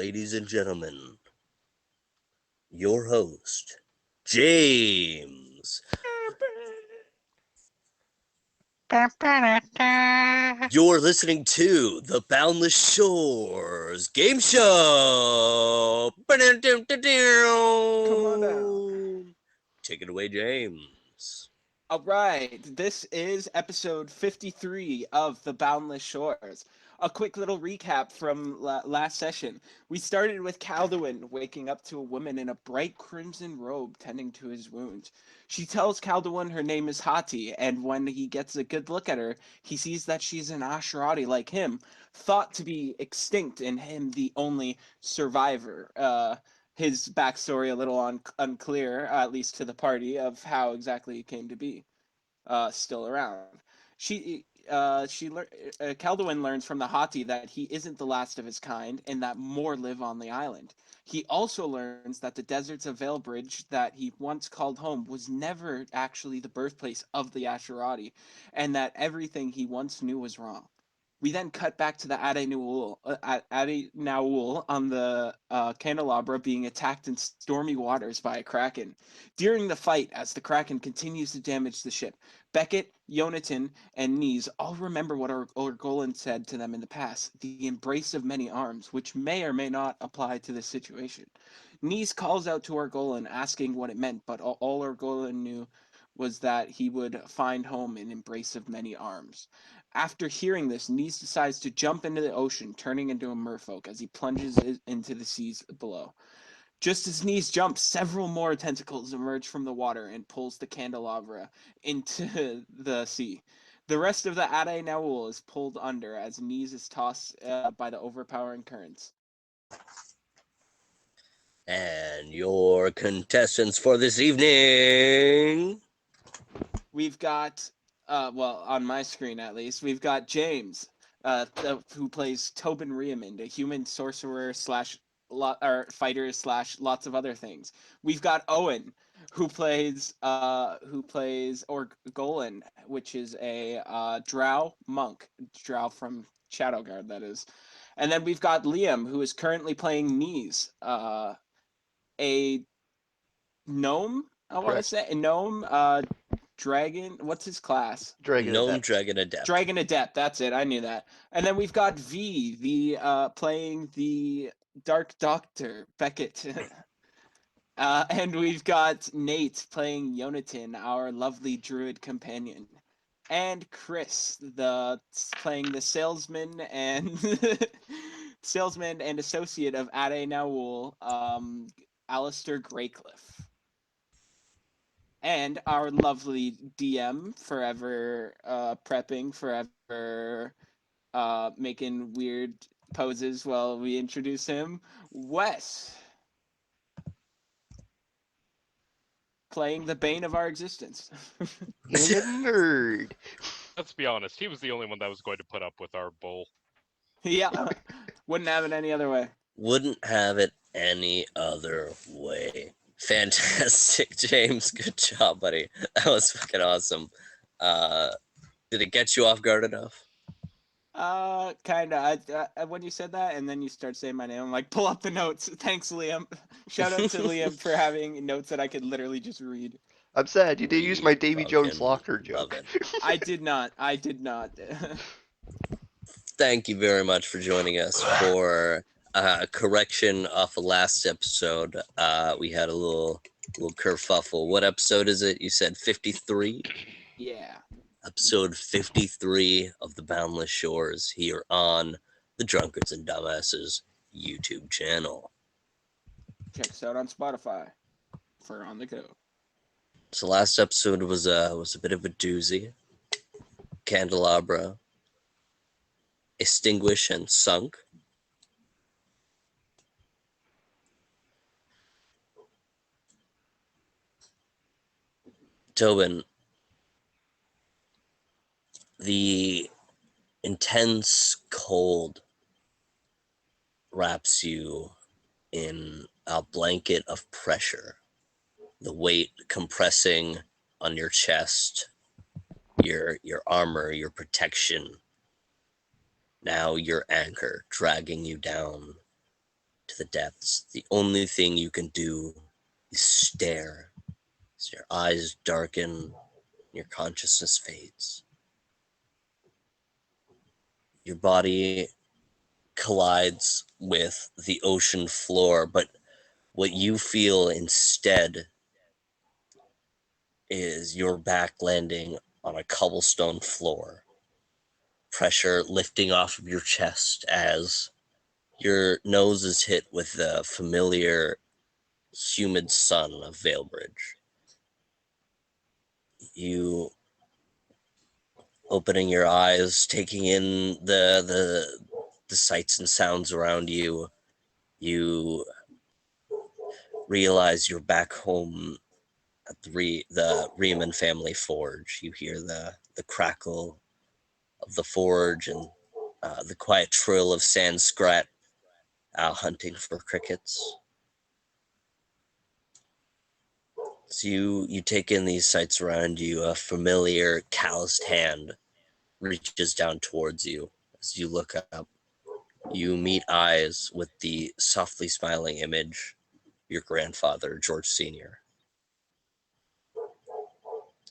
ladies and gentlemen, your host, James. You're listening to the Boundless Shores Game Show. Come on down. Take it away, James. All right, this is episode 53 of the Boundless Shores. A quick little recap from last session. We started with Calduin waking up to a woman in a bright crimson robe tending to his wounds. She tells Calduin her name is Hati, and when he gets a good look at her, he sees that she's an Asherati like him, thought to be extinct, and him the only survivor. His backstory a little unclear, at least to the party, of how exactly it came to be still around. Calduin learns from the Hati that he isn't the last of his kind and that more live on the island. He also learns that the deserts of Veilbridge that he once called home was never actually the birthplace of the Asherati, and that everything he once knew was wrong. We then cut back to the Ade Naul on the Candelabra being attacked in stormy waters by a kraken. During the fight, as the kraken continues to damage the ship, Beckett, Yonatan, and Nees all remember what Orgolan said to them in the past, the embrace of many arms, which may or may not apply to this situation. Nees calls out to Orgolan asking what it meant, but all Orgolan knew was that he would find home in embrace of many arms. After hearing this, Nees decides to jump into the ocean, turning into a merfolk as he plunges into the seas below. Just as Nees jumps, several more tentacles emerge from the water and pulls the candelabra into the sea. The rest of the Ade Naul is pulled under as Nees is tossed by the overpowering currents. And your contestants for this evening. We've got, well, on my screen at least, we've got James, who plays Tobin Riamond, a human sorcerer slash or fighter slash lots of other things. We've got Owen, who plays Orgolan, which is a drow monk, drow from Shadowguard, that is. And then we've got Liam, who is currently playing Nees, a gnome. I want to Correct. say a gnome. Dragon. What's his class? Dragon Gnome Adept. Dragon Adept. Dragon Adept. That's it. I knew that. And then we've got V, the playing the Dark Doctor Beckett. And we've got Nate playing Yonatan, our lovely druid companion. And Chris, the playing the salesman and salesman and associate of Ade Naul, Alistair Greycliffe. And our lovely DM, forever prepping, forever making weird poses while we introduce him, Wes, playing the bane of our existence. Being a nerd. Let's be honest, he was the only one that was going to put up with our bull. Yeah, wouldn't have it any other way. Wouldn't have it any other way. Fantastic, James. Good job, buddy. That was fucking awesome. Did it get you off guard enough? Kinda. When you said that, and then you start saying my name, I'm like, pull up the notes. Thanks, Liam. Shout out to Liam for having notes that I could literally just read. I'm sad you didn't use my Davy Jones fucking locker love joke. it. I did not. Thank you very much for joining us for correction off of last episode. We had a little kerfuffle. What episode is it? You said 53? Yeah. Episode 53 of the Boundless Shores here on the Drunkards and Dumbasses YouTube channel. Check us out on Spotify for On the Go. So last episode was a bit of a doozy. Candelabra extinguished and sunk. Tobin, the intense cold wraps you in a blanket of pressure, the weight compressing on your chest, your armor, your protection, now your anchor dragging you down to the depths, the only thing you can do is stare. As your eyes darken, your consciousness fades. Your body collides with the ocean floor, but what you feel instead is your back landing on a cobblestone floor. Pressure lifting off of your chest as your nose is hit with the familiar humid sun of Valebridge. You opening your eyes, taking in the sights and sounds around you. You realize you're back home at the Riemann family forge. You hear the crackle of the forge and the quiet trill of sand scrat hunting for crickets. So you take in these sights around you. A familiar calloused hand reaches down towards you. As you look up, you meet eyes with the softly smiling image, your grandfather, George Sr.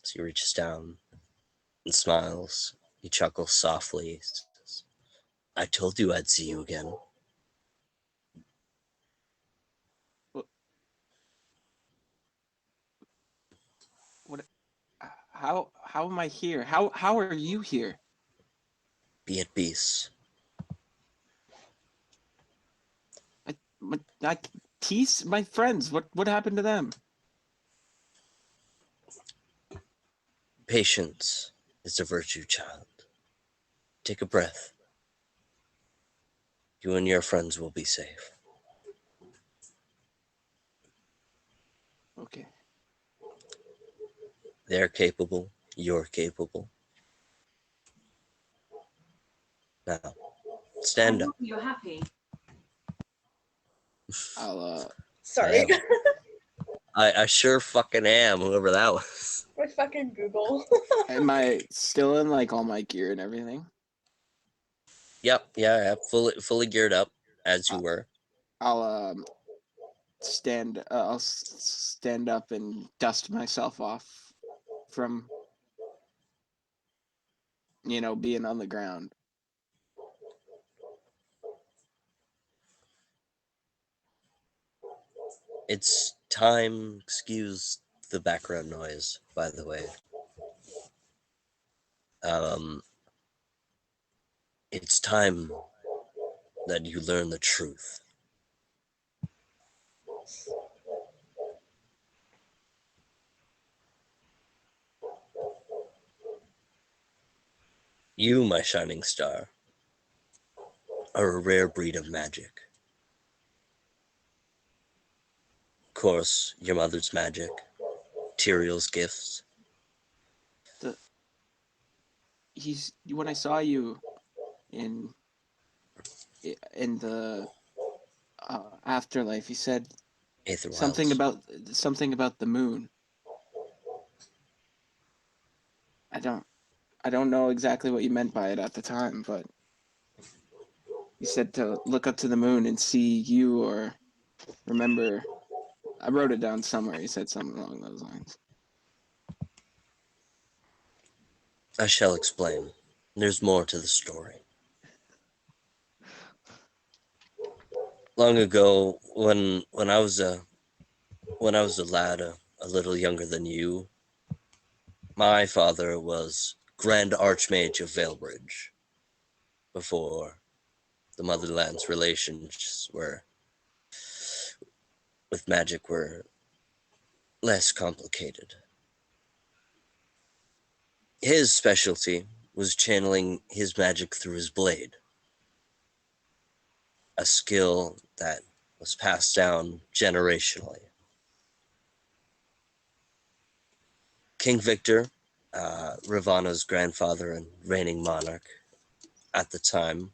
So he reaches down and smiles. He chuckles softly. Says, I told you I'd see you again. What? How am I here? How are you here? Be at peace. I Peace, my friends. What happened to them? Patience is a virtue, child. Take a breath. You and your friends will be safe. Okay. They're capable. You're capable. Now, stand up. You're happy. I'll Sorry. I sure fucking am, whoever that was. My fucking Google. Am I still in like all my gear and everything? Yep, yeah, fully geared up as you were. I'll stand up and dust myself off from being on the ground. It's time, excuse the background noise, by the way. It's time that you learn the truth. You, my shining star, are a rare breed of magic. Of course, your mother's magic, Tyrael's gifts. When I saw you in the afterlife, he said Aether something Wilds. about the moon. I don't know exactly what you meant by it at the time, but you said to look up to the moon and see you, or remember. I wrote it down somewhere. He said something along those lines. I shall explain. There's more to the story. Long ago, when I was a lad, a little younger than you, my father was Grand Archmage of Valebridge. Before the Motherland's relations with magic were less complicated. His specialty was channeling his magic through his blade, a skill that was passed down generationally. King Victor, Ravana's grandfather and reigning monarch at the time,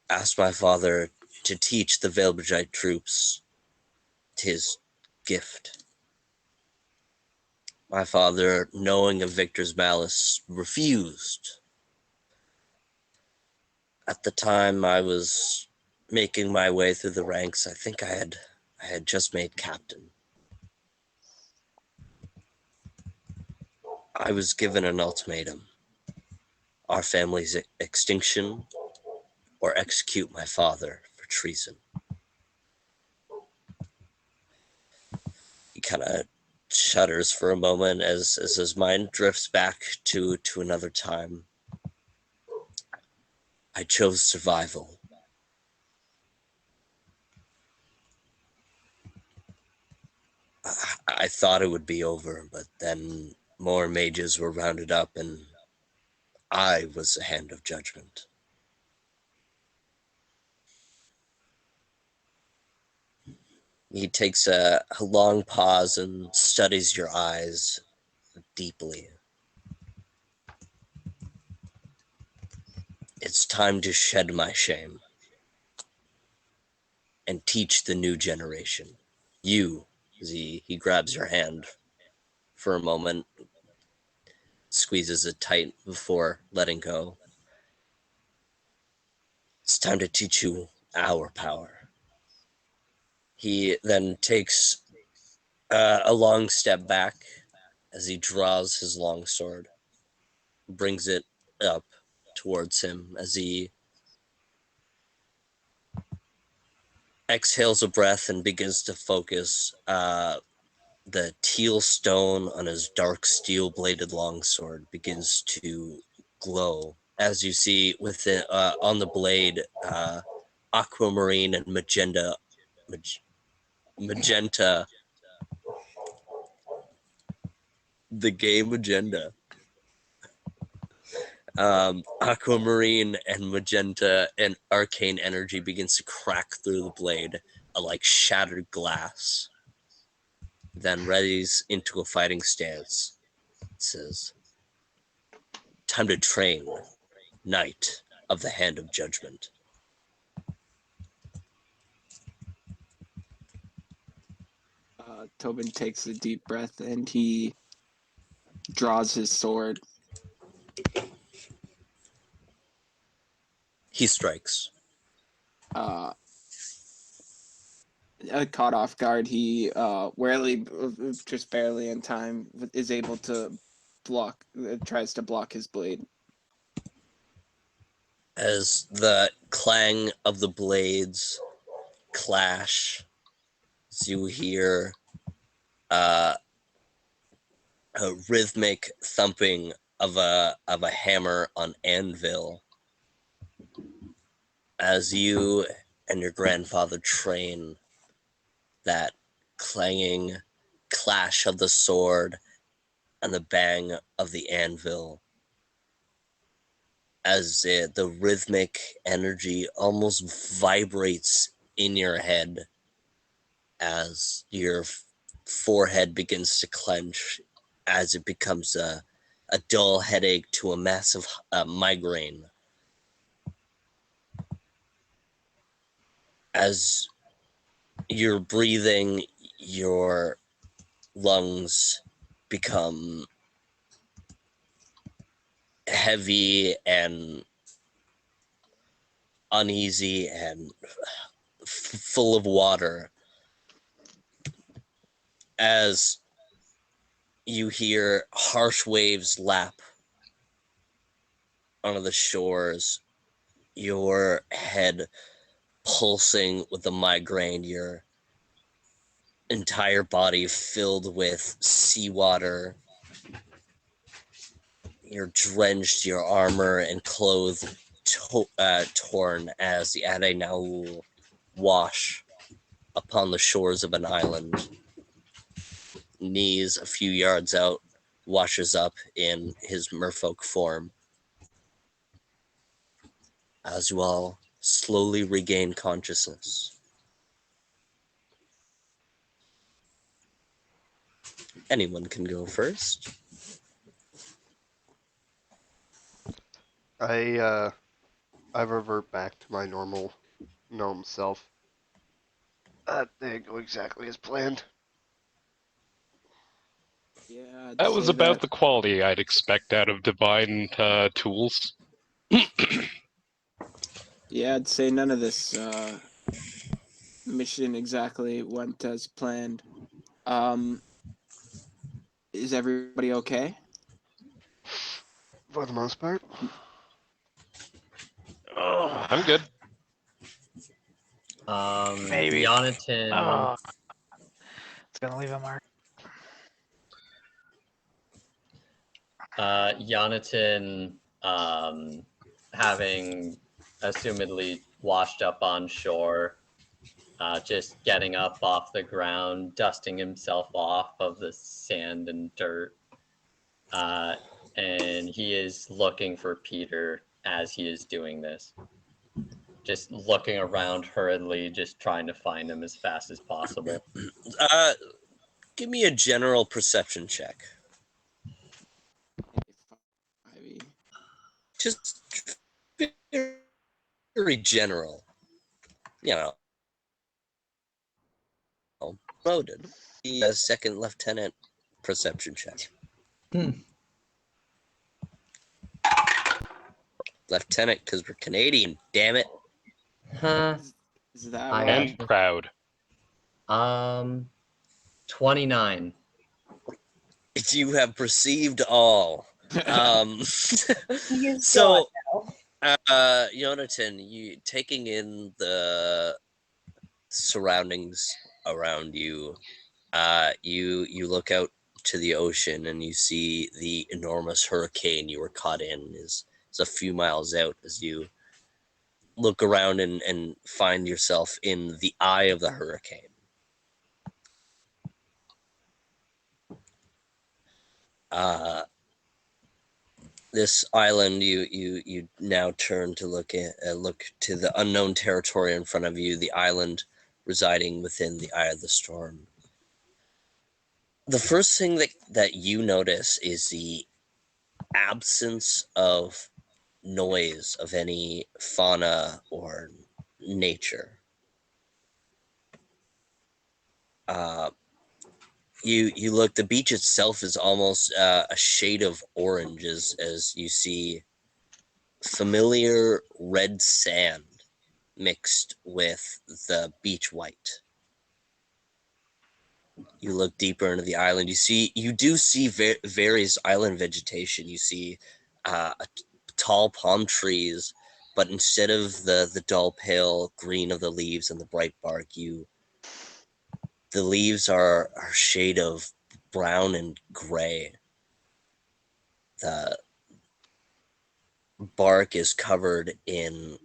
asked my father to teach the Valebridgeite troops his gift. My father, knowing of Victor's malice, refused. At the time, I was making my way through the ranks. I think I had just made captain. I was given an ultimatum: our family's extinction, or execute my father for treason. He kind of shudders for a moment as his mind drifts back to another time. I chose survival. I thought it would be over, but then more mages were rounded up, and I was the hand of judgment. He takes a long pause and studies your eyes deeply. It's time to shed my shame and teach the new generation. You, as he grabs your hand for a moment, squeezes it tight before letting go. It's time to teach you our power. He then takes a long step back as he draws his long sword, brings it up towards him as he exhales a breath and begins to focus. The teal stone on his dark steel-bladed longsword begins to glow, as you see with it on the blade, aquamarine and magenta, the gay magenta. Aquamarine and magenta and arcane energy begins to crack through the blade, like shattered glass. Then readies into a fighting stance. It says, "Time to train, Knight of the Hand of Judgment." Tobin takes a deep breath and he draws his sword. He strikes. Caught off guard, he warily, just barely in time, is able to tries to block his blade. As the clang of the blades clash, as you hear a rhythmic thumping of a hammer on anvil, as you and your grandfather train, that clanging clash of the sword and the bang of the anvil, as the rhythmic energy almost vibrates in your head as your forehead begins to clench, as it becomes a dull headache to a massive migraine. As you're breathing, your lungs become heavy and uneasy and full of water, as you hear harsh waves lap onto the shores, your head pulsing with the migraine, your entire body filled with seawater. You're drenched, your armor and clothes torn as the Ade Naul wash upon the shores of an island. Knees a few yards out, washes up in his merfolk form. As you all slowly regain consciousness. Anyone can go first. I revert back to my normal gnome self. That didn't go exactly as planned. Yeah, I'd That was say about that. the quality I'd expect out of divine tools. Yeah, I'd say none of this mission exactly went as planned. Um, is everybody okay? For the most part. Oh, I'm good. maybe. Jonathan, Oh, it's gonna leave a mark. Jonathan, having assumedly washed up on shore, just getting up off the ground, dusting himself off of the sand and dirt, and he is looking for Peter as he is doing this. Just looking around hurriedly, just trying to find him as fast as possible. Give me a general perception check. Ivy. Just very general. You know, promoted. The second lieutenant perception check. Lieutenant, because we're Canadian. Damn it. Huh. Is that I why? And proud. 29. You have perceived all. He is So, gone Jonathan, you taking in the surroundings around you, you look out to the ocean and you see the enormous hurricane you were caught in is a few miles out as you look around and find yourself in the eye of the hurricane. This island, you now turn to look to the unknown territory in front of you, the island residing within the eye of the storm. The first thing that you notice is the absence of noise of any fauna or nature. Uh, you look. The beach itself is almost a shade of orange as you see familiar red sand mixed with the beach white. You look deeper into the island. You do see various island vegetation. You see tall palm trees, but instead of the dull pale green of the leaves and the bright bark, the leaves are a shade of brown and gray. The bark is covered in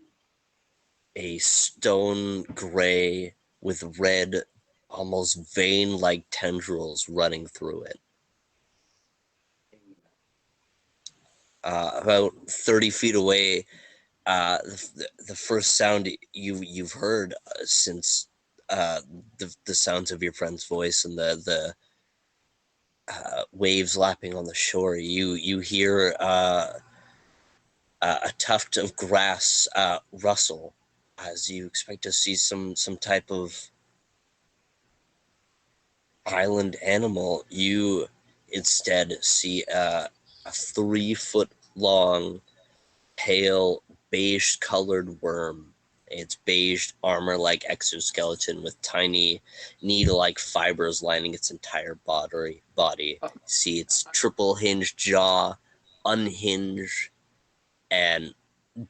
a stone gray with red, almost vein-like tendrils running through it. About 30 feet away, the first sound you've heard since the sounds of your friend's voice and the waves lapping on the shore, you hear a tuft of grass rustle as you expect to see some type of island animal. You instead see a 3 foot long, pale, beige colored worm. Its beige armor like exoskeleton with tiny needle like fibers lining its entire body. See its triple hinged jaw unhinge and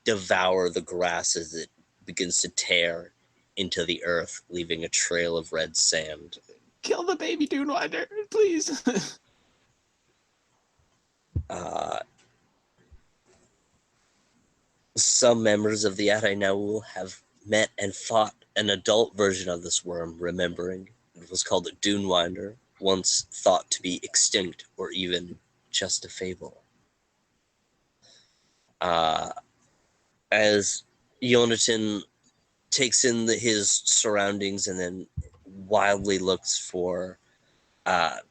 devour the grass as it begins to tear into the earth, leaving a trail of red sand. Kill the baby Dunewinder, please. Some members of the Atainaul have met and fought an adult version of this worm, remembering it was called a Dunewinder, once thought to be extinct or even just a fable. As Jonathan takes in his surroundings and then wildly looks for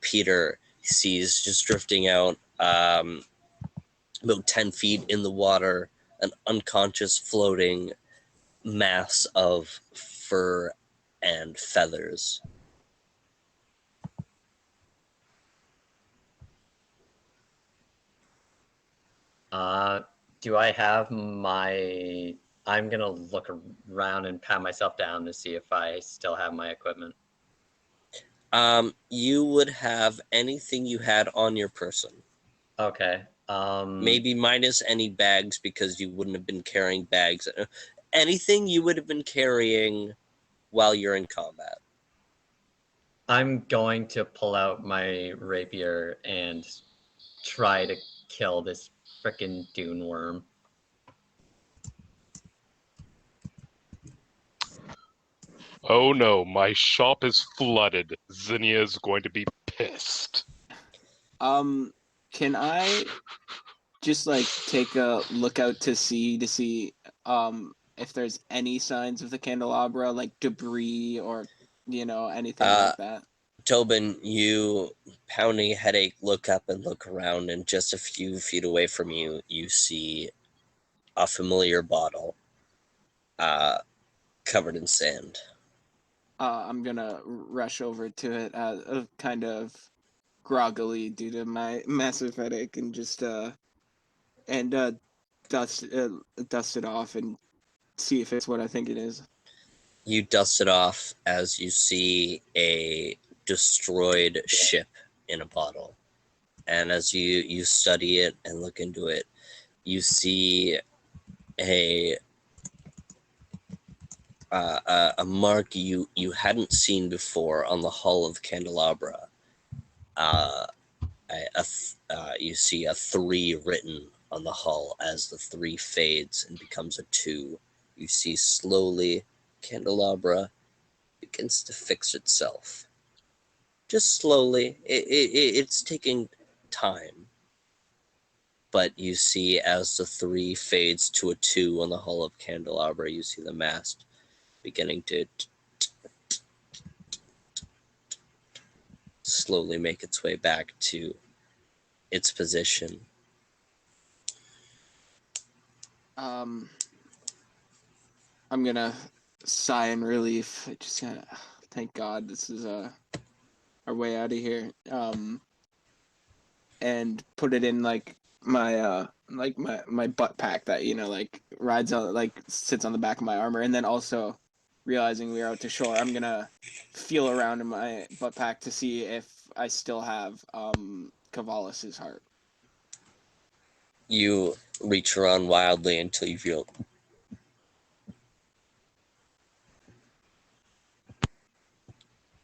Peter, he sees just drifting out about 10 feet in the water, an unconscious floating mass of fur and feathers. Do I have my I'm gonna look around and pat myself down to see if I still have my equipment. You would have anything you had on your person. Okay. Maybe minus any bags because you wouldn't have been carrying bags. Anything you would have been carrying while you're in combat. I'm going to pull out my rapier and try to kill this frickin' dune worm. Oh no, my shop is flooded. Zinnia is going to be pissed. Can I just like take a look out to see if there's any signs of the candelabra, like debris or anything like that? Tobin, you pounding a headache, look up and look around, and just a few feet away from you, you see a familiar bottle covered in sand. I'm gonna rush over to it, kind of groggily due to my massive headache, and just dust it off and see if it's what I think it is. You dust it off as you see a destroyed ship in a bottle. And as you study it and look into it, you see a mark you hadn't seen before on the hull of the candelabra. You see a 3 written on the hull as the 3 fades and becomes a 2. You see slowly candelabra begins to fix itself. Just slowly. It's taking time. But you see as the 3 fades to a 2 on the hull of candelabra, you see the mast beginning to slowly make its way back to its position. I'm gonna sigh in relief. I just gotta thank God this is our way out of here. And put it in like my butt pack that like rides on, like sits on the back of my armor, and then also realizing we're out to shore, I'm gonna feel around in my butt pack to see if I still have Cavalis's heart. You reach around wildly until you feel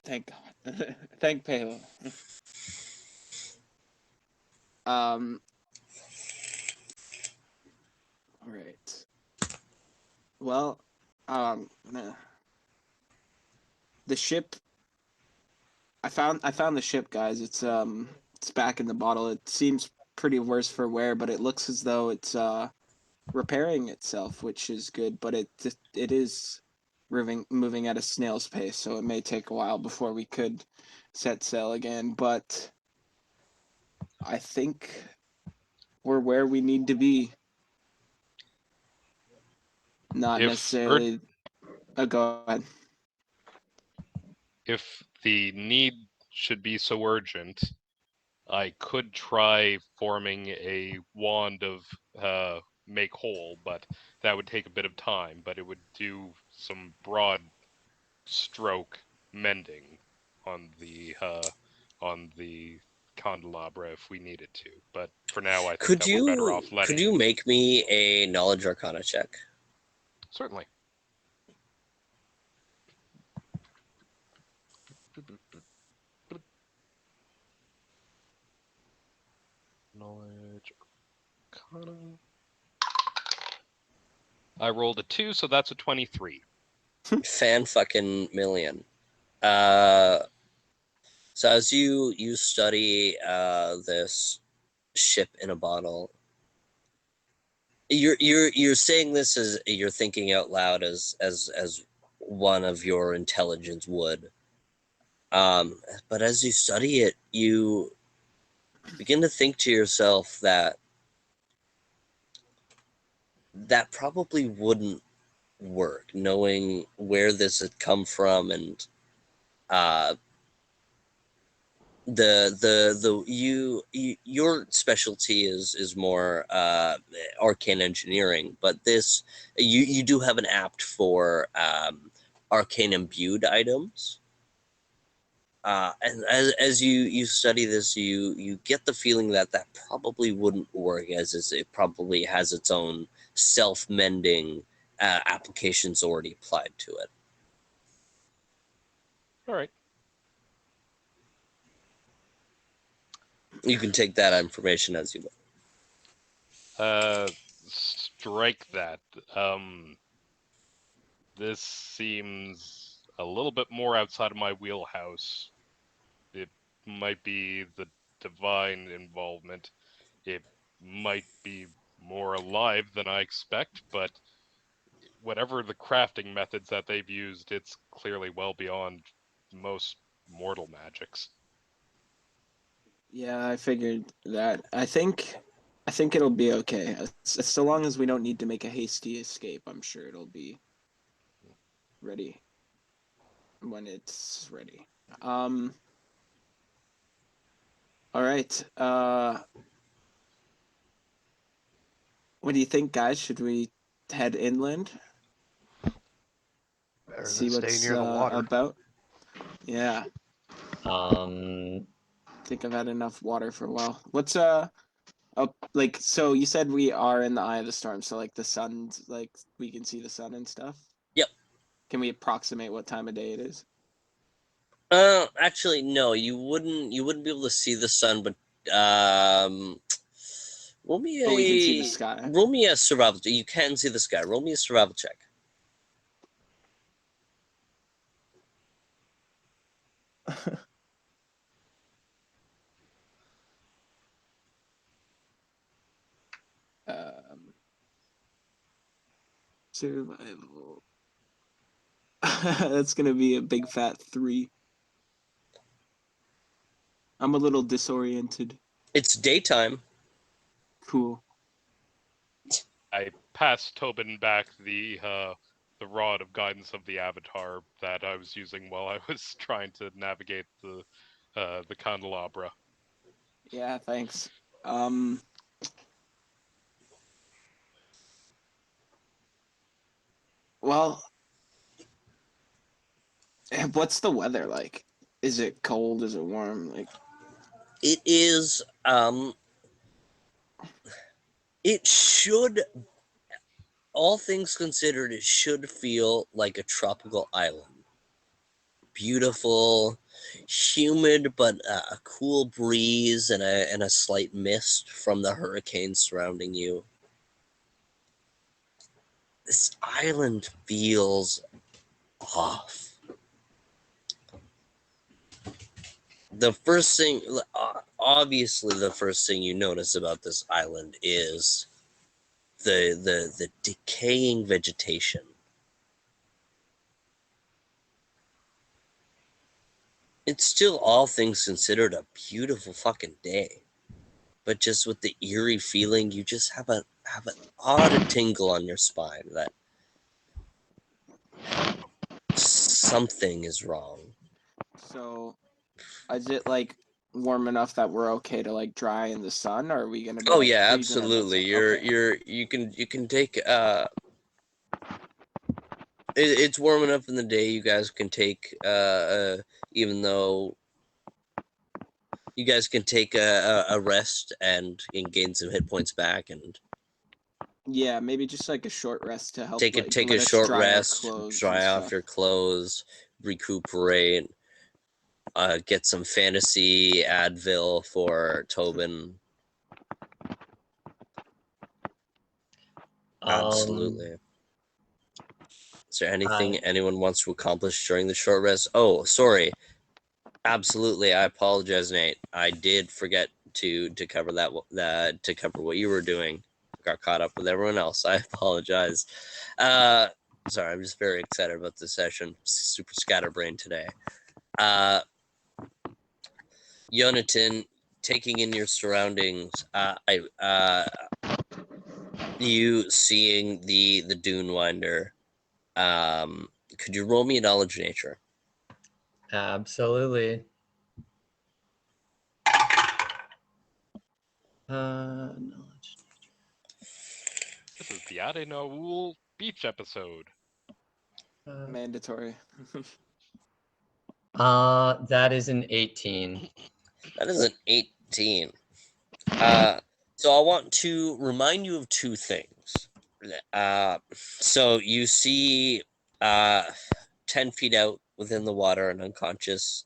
Thank God. Thank Palo. All right. Well, the ship. I found the ship, guys. It's back in the bottle. It seems pretty worse for wear, but it looks as though it's repairing itself, which is good. But it is moving at a snail's pace, so it may take a while before we could set sail again. But I think we're where we need to be. Not necessarily. Go ahead. If the need should be so urgent, I could try forming a wand of make whole, but that would take a bit of time, but it would do some broad stroke mending on the candelabra if we needed to. But for now, I think that we're better off letting. could you make me a knowledge arcana check? Certainly. Knowledge arcana. I rolled a 2, so that's a 23. Fan fucking million. So as you study this ship in a bottle, you're saying this as you're thinking out loud as one of your intelligence would. But as you study it, you begin to think to yourself that probably wouldn't work, knowing where this had come from and your specialty is more arcane engineering, but this you do have an apt for arcane imbued items. And as you study this, you get the feeling that probably wouldn't work, as it probably has its own self-mending applications already applied to it. All right. You can take that information as you will. Strike that. This seems a little bit more outside of my wheelhouse. It might be the divine involvement. It might be more alive than I expect, but whatever the crafting methods that they've used, it's clearly well beyond most mortal magics. Yeah, I figured that. I think it'll be okay. So long as we don't need to make a hasty escape, I'm sure it'll be ready when it's ready. All right. What do you think, guys? Should we head inland? Better See than stay what's near the water. about? Yeah, Um, I think I've had enough water for a while. What's like, so you said we are in the eye of the storm, so like the sun's like we can see the sun and stuff. Yep. Can we approximate what time of day it is? Actually, no, you wouldn't be able to see the sun, but roll me But we can see the a sky. survival. You can see the sky. Roll me a survival check. Survival. That's gonna be a big fat 3. I'm a little disoriented. It's daytime. Cool. I passed Tobin back the rod of guidance of the avatar that I was using while I was trying to navigate the candelabra. Yeah, thanks. Well, what's the weather like? Is it cold? Is it warm? Like, It is. It should, all things considered, it should feel like a tropical island. Beautiful, humid, but a cool breeze and a slight mist from the hurricane surrounding you. This island feels off. The first thing, obviously, the first thing you notice about this island is the decaying vegetation. It's still, all things considered, a beautiful fucking day, but just with the eerie feeling, you just have an odd tingle on your spine that something is wrong. so is it like warm enough that we're okay to like dry in the sun, or are we gonna be Oh like yeah, freezing absolutely. outside? Okay. You can take it's warm enough in the day. You guys can take even though you guys can take a rest and gain some hit points back, and Yeah, maybe just like a short rest to help like take a let us short dry our rest, clothes and dry off stuff. your clothes, recuperate, get some fantasy Advil for Tobin. Absolutely. Is there anything anyone wants to accomplish during the short rest? Oh, sorry. Absolutely, I apologize, Nate. I did forget to cover to cover what you were doing. Got caught up with everyone else. I apologize. Sorry, I'm just very excited about this session. Super scatterbrained today. Yonatan, taking in your surroundings, you seeing the Dune Winder. Could you roll me a knowledge nature? Absolutely. Knowledge. This is the Adenaul beach episode. Mandatory. That is an 18. That is an 18. So I want to remind you of two things. So you see 10 feet out within the water an unconscious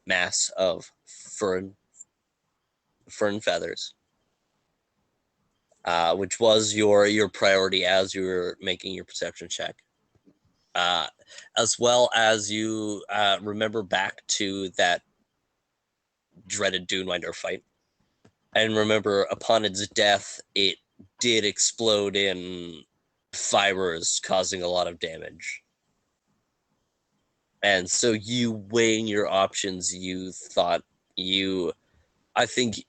mass of fern feathers, which was your priority as you were making your perception check. As well as you remember back to that dreaded Dunewinder fight. And remember, upon its death, it did explode in fibers, causing a lot of damage. And so you weighing your options, you thought I think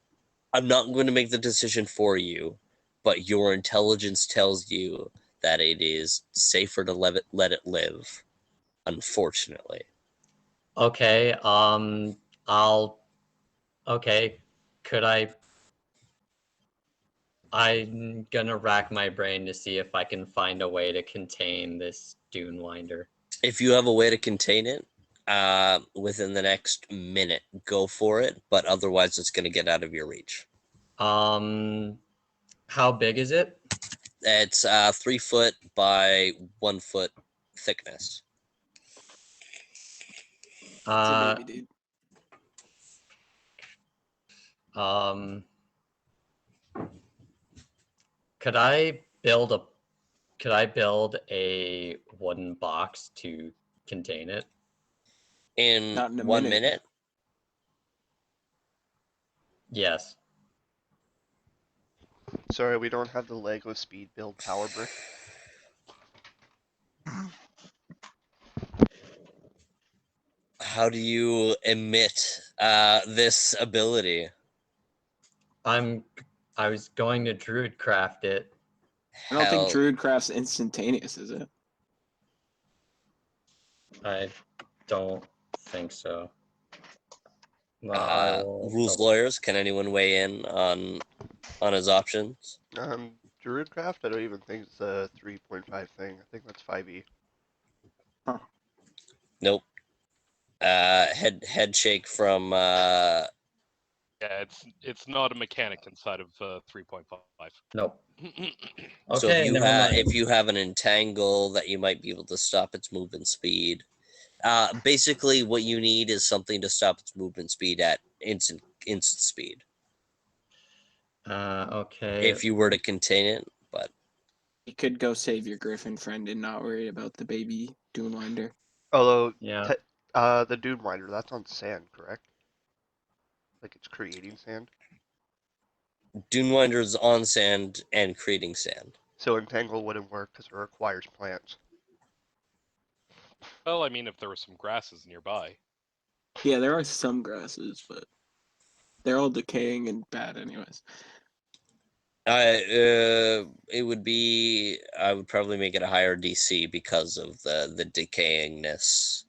I'm not going to make the decision for you, but your intelligence tells you that it is safer to let it live, unfortunately. Okay, okay, could I'm gonna rack my brain to see if I can find a way to contain this Dunewinder. If you have a way to contain it within the next minute, go for it, but otherwise it's going to get out of your reach. How big is it? It's 3 foot by 1 foot thickness. It's a baby, dude. Could I build a wooden box to contain it? In Not in a 1 minute. minute? Yes. Sorry, we don't have the Lego speed build power brick. How do you emit this ability? I was going to Druidcraft it. I don't think Hell, Druidcraft's instantaneous, is it? I don't think so. No, I will rules double- lawyers, can anyone weigh in on his options? Druidcraft, I don't even think it's a 3.5 thing. I think that's 5e. Nope. Head shake from Yeah, it's not a mechanic inside of 3.5. Nope. so if Okay, you never have mind. an entangle that you might be able to stop its movement speed. Basically what you need is something to stop its movement speed at instant speed. Okay. If you were to contain it, but You could go save your griffin friend and not worry about the baby Dunewinder. Although, Yeah. the Dunewinder, that's on sand, correct? Like it's creating sand? Dunewinder is on sand and creating sand. So Entangle wouldn't work because it requires plants. Well, I mean, if there were some grasses nearby. Yeah, there are some grasses, but they're all decaying and bad anyways. It would be. I would probably make it a higher DC because of the decayingness.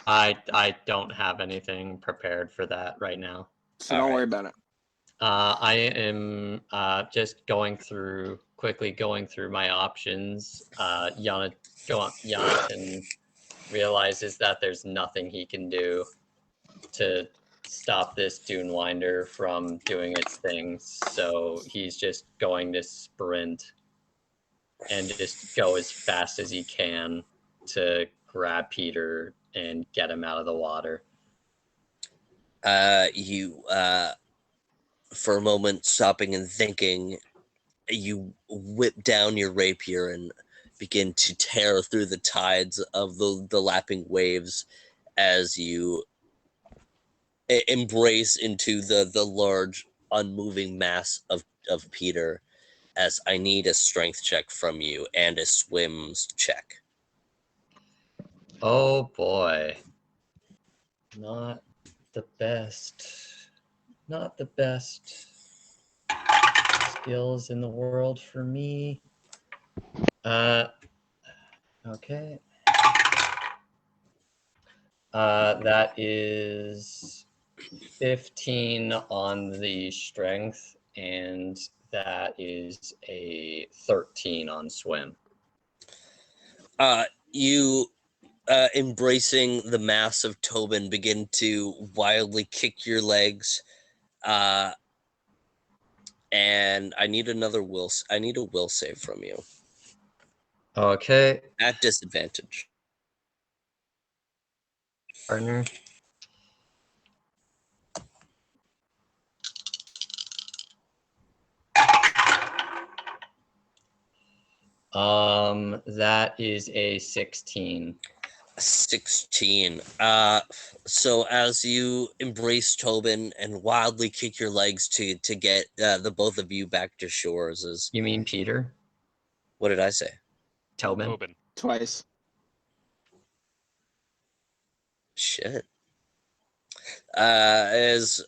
I don't have anything prepared for that right now. So don't worry about it. I am just quickly going through my options. Jonathan realizes that there's nothing he can do to stop this Dunewinder from doing its thing, so he's just going to sprint and just go as fast as he can to grab Peter and get him out of the water. You for a moment stopping and thinking, you whip down your rapier and begin to tear through the tides of the lapping waves as you embrace into the large unmoving mass of Peter. As I need a strength check from you and a swims check. Oh boy. Not the best. Not the best skills in the world for me. Okay. That is 15 on the strength, and that is a 13 on swim. You embracing the mass of Tobin begin to wildly kick your legs. And I need another will. I need a will save from you Okay, at disadvantage. partner. That is a 16. 16. So as you embrace Tobin and wildly kick your legs to get the both of you back to shores, is You mean Peter? what did I say? Tobin? Tobin. Twice. Shit. As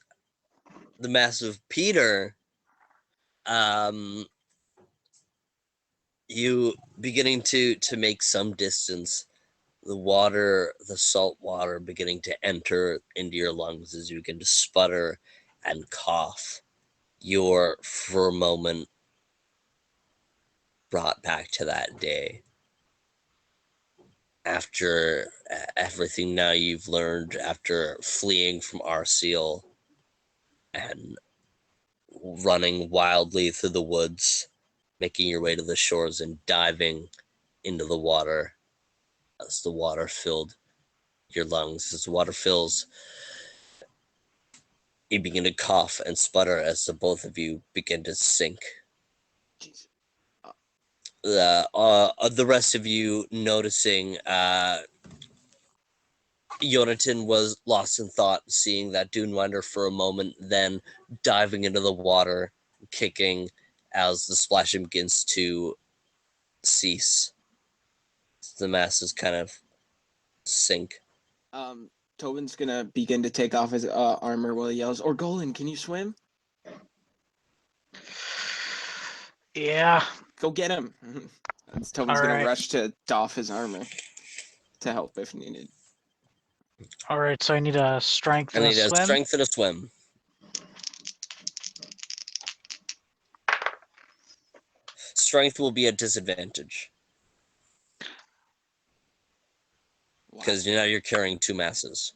the massive Peter, you beginning to make some distance. The water, the salt water, beginning to enter into your lungs as you begin to sputter and cough. You're for a moment brought back to that day. After everything now you've learned, after fleeing from Arseal and running wildly through the woods, making your way to the shores and diving into the water as the water filled your lungs. As the water fills, you begin to cough and sputter as the both of you begin to sink. Jesus. The rest of you noticing Yonatan was lost in thought, seeing that Dunewinder for a moment, then diving into the water, kicking as the splashing begins to cease. The masses kind of sink. Tobin's gonna begin to take off his armor while he yells, "Orgolan, can you swim? Yeah. Go get him!" And Tobin's All gonna right. rush to doff his armor to help if needed. All right. So I need a strength I and a need a swim. strength and a swim. Strength will be a disadvantage Wow. because now you're carrying two masses.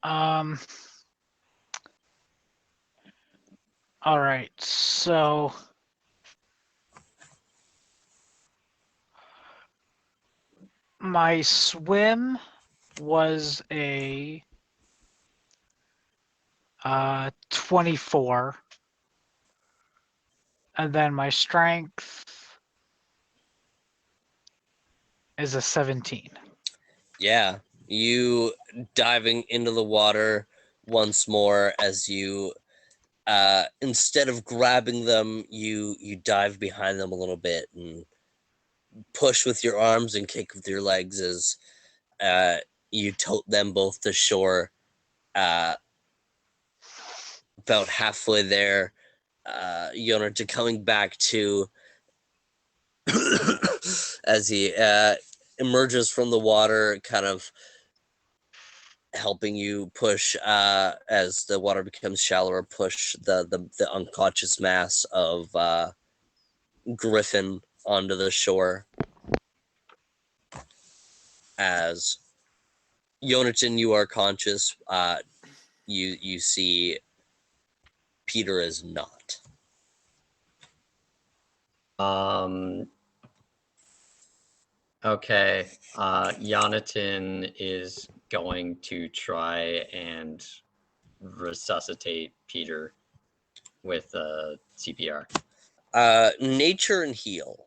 Um. All right. So my swim was a 24, and then my strength is a 17. Yeah, you diving into the water once more as you instead of grabbing them, you dive behind them a little bit and push with your arms and kick with your legs as you tote them both to shore. About halfway there, Yonatan coming back to as he emerges from the water, kind of helping you push as the water becomes shallower, push the unconscious mass of Griffin onto the shore. As Yonatan, you are conscious. You see Peter is not. Okay. Yonatan is going to try and resuscitate Peter with CPR. Nature and heal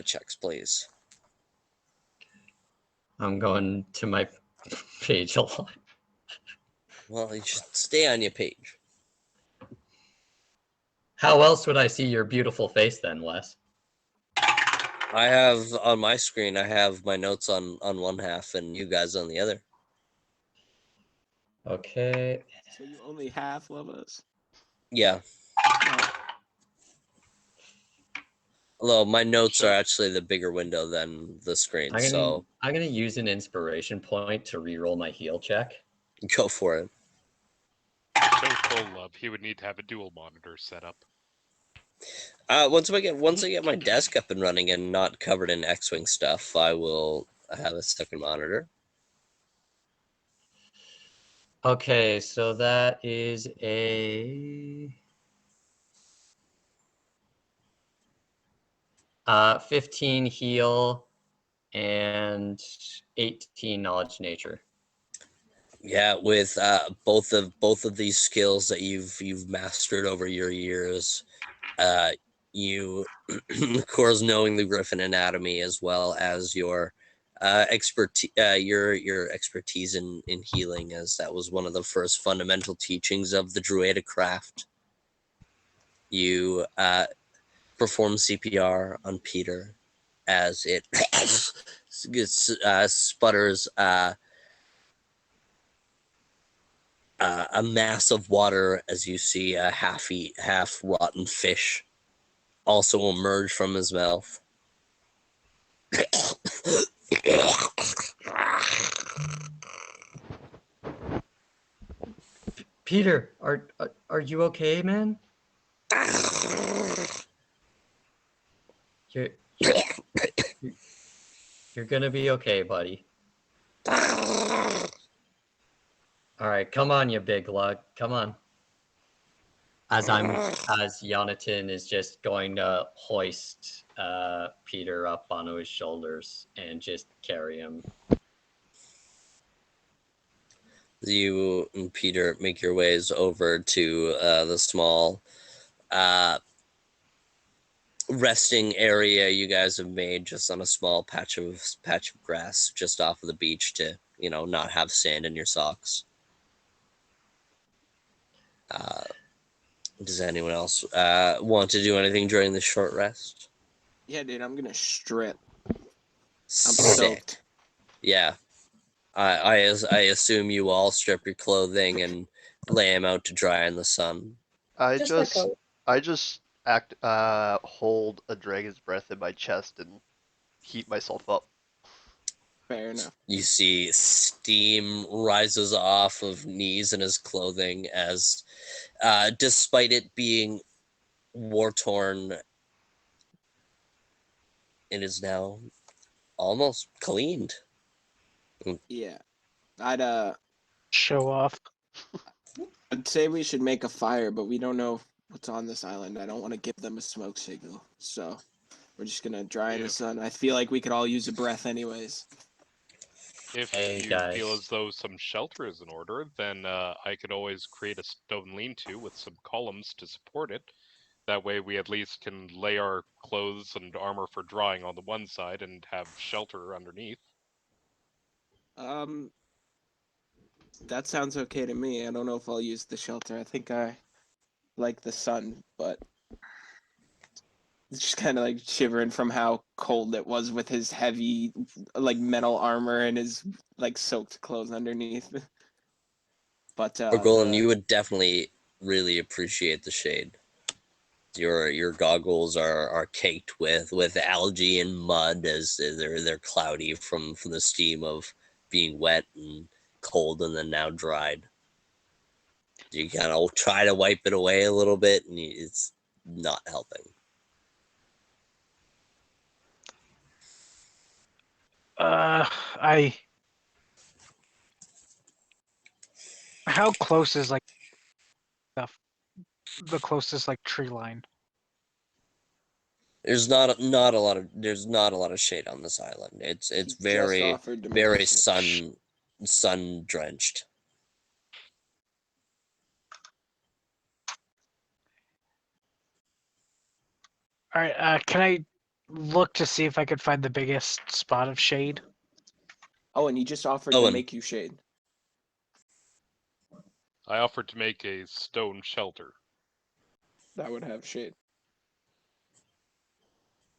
checks, please. I'm going to my page a lot. Well, you should stay on your page. How else would I see your beautiful face then, Wes? I have on my screen, I have my notes on one half and you guys on the other. Okay. So you only half love us? Yeah. Oh, Although my notes So- are actually the bigger window than the screen, so I'm gonna use an inspiration point to re-roll my heal check. go for it. Show full love. He would need to have a dual monitor set up. Once I get my desk up and running and not covered in X-wing stuff, I will have a second monitor. Okay, so that is a 15 heal and 18 knowledge nature. Yeah, with both of these skills that you've mastered over your years, you, of course, knowing the Griffin anatomy as well as your your expertise in healing, as that was one of the first fundamental teachings of the Druida craft. You perform CPR on Peter as it sputters a mass of water as you see a half rotten fish also emerge from his mouth. Peter, are you okay, man? You're you're, you're gonna be okay, buddy. All right, come on, you big lug, come on. As Jonathan is just going to hoist Peter up onto his shoulders and just carry him. You and Peter make your ways over to the small resting area you guys have made just on a small patch of grass just off of the beach to, not have sand in your socks. Does anyone else want to do anything during this short rest? Yeah, dude, I'm gonna strip. I'm Sick. soaked. Yeah. I assume you all strip your clothing and lay them out to dry in the sun. I Just like just hold a dragon's breath in my chest and heat myself up. Fair enough. You see steam rises off of knees and his clothing as, despite it being war-torn, it is now almost cleaned. Yeah. I'd Show off. I'd say we should make a fire, but we don't know what's on this island. I don't want to give them a smoke signal. So we're just gonna dry in the If- sun. I feel like we could all use a breath anyways. If Hey, you guys. feel as though some shelter is in order, then I could always create a stone lean-to with some columns to support it. That way we at least can lay our clothes and armor for drying on the one side and have shelter underneath. That sounds okay to me. I don't know if I'll use the shelter. I think I like the sun, but it's just kind of like shivering from how cold it was with his heavy, like metal armor and his like soaked clothes underneath. But Golan, you would definitely really appreciate the shade. Your goggles are caked with algae and mud as they're cloudy from the steam of being wet and cold and then now dried. You kind of try to wipe it away a little bit and it's not helping. I. How close is like the closest like tree line? There's not a lot of shade on this island. It's he just very offered to make very us sun drenched. All right. Can I look to see if I could find the biggest spot of shade? Oh, and he just offered to Owen. make you shade. I offered to make a stone shelter. That would have shade.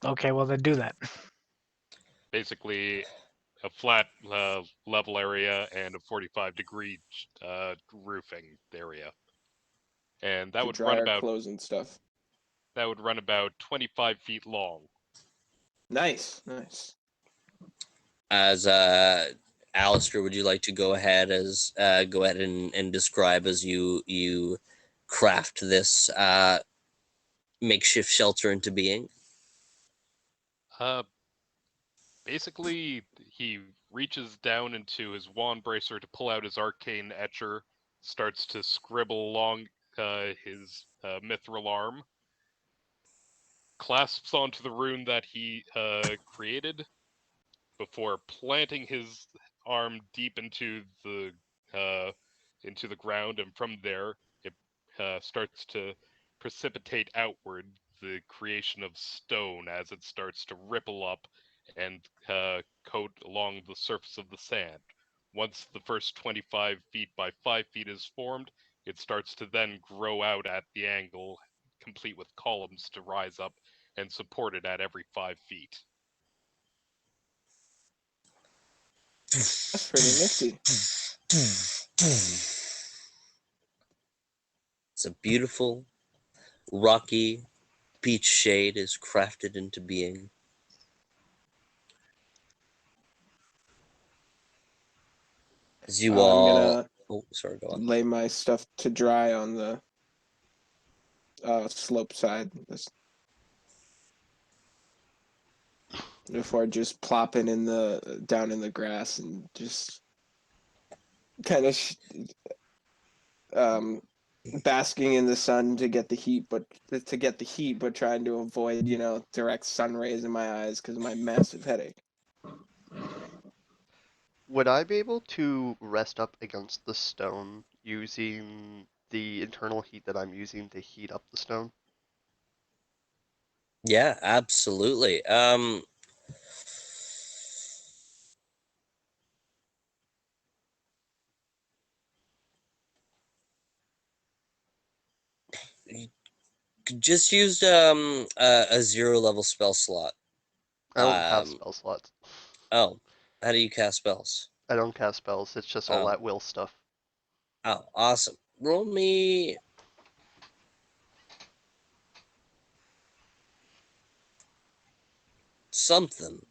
Okay, well then do that. Basically, a flat level area and a 45-degree roofing area, and that To would dry run our about clothes and stuff. 25 feet long. Nice, nice. As Alistair, would you like to go ahead and describe as you craft this makeshift shelter into being? Basically, he reaches down into his wand bracer to pull out his arcane etcher, starts to scribble along his mithril arm, clasps onto the rune that he created before planting his arm deep into the ground, and from there it starts to precipitate outward the creation of stone as it starts to ripple up and coat along the surface of the sand. Once the first 25 feet by 5 feet is formed, it starts to then grow out at the angle, complete with columns to rise up and support it at every 5 feet. That's pretty nifty. It's a beautiful, rocky beach shade is crafted into being. As you I'm all... gonna Oh, sorry, go on. lay my stuff to dry on the slope side before just plopping down in the grass and just kind of basking in the sun to get the heat, but trying to avoid direct sun rays in my eyes because of my massive headache. Would I be able to rest up against the stone using the internal heat that I'm using to heat up the stone? Yeah, absolutely. You just used a 0 level spell slot. I don't have Um, spell slots. oh, how do you cast spells? I don't cast spells, it's just all Oh. at will stuff. Oh, awesome. Roll me... something.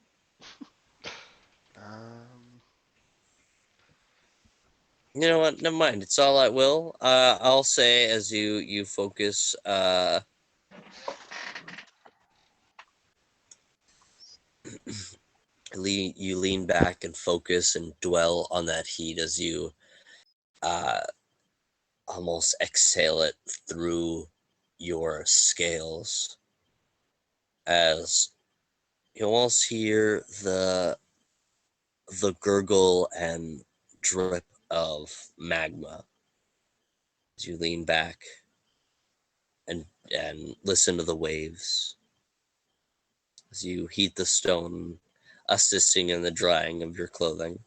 You know what? Never mind. It's all at will. I'll say as you focus, you lean back and focus and dwell on that heat as you almost exhale it through your scales, as you almost hear the gurgle and drip of magma as you lean back and listen to the waves as you heat the stone, assisting in the drying of your clothing.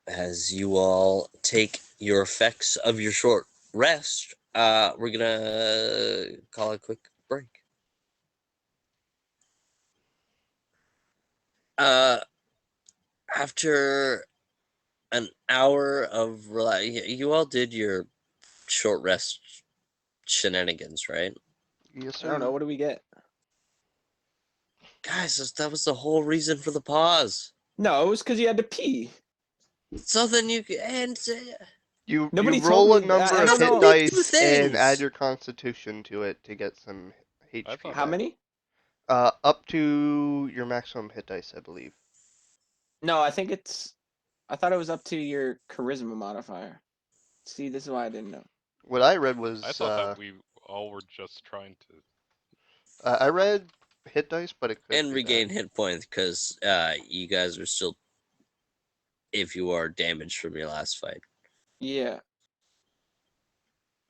As you all take your effects of your short rest, we're gonna call a quick break. After an hour of you all did your short rest shenanigans, right? Yes, I don't know. sir. What do we get? Guys, that was the whole reason for the pause. No, it was because you had to pee. So then you and You Nobody told roll a me. number I of don't hit know. We do dice and add things. your constitution to it to get some I HP thought- How back. many? Up to your maximum hit dice, I believe. No, I thought it was up to your charisma modifier. See, this is why I didn't know. What I read was, I thought that we all were just trying to. I read hit dice, but it could And be regain that. hit points because you guys are still, if you are damaged from your last fight. Yeah.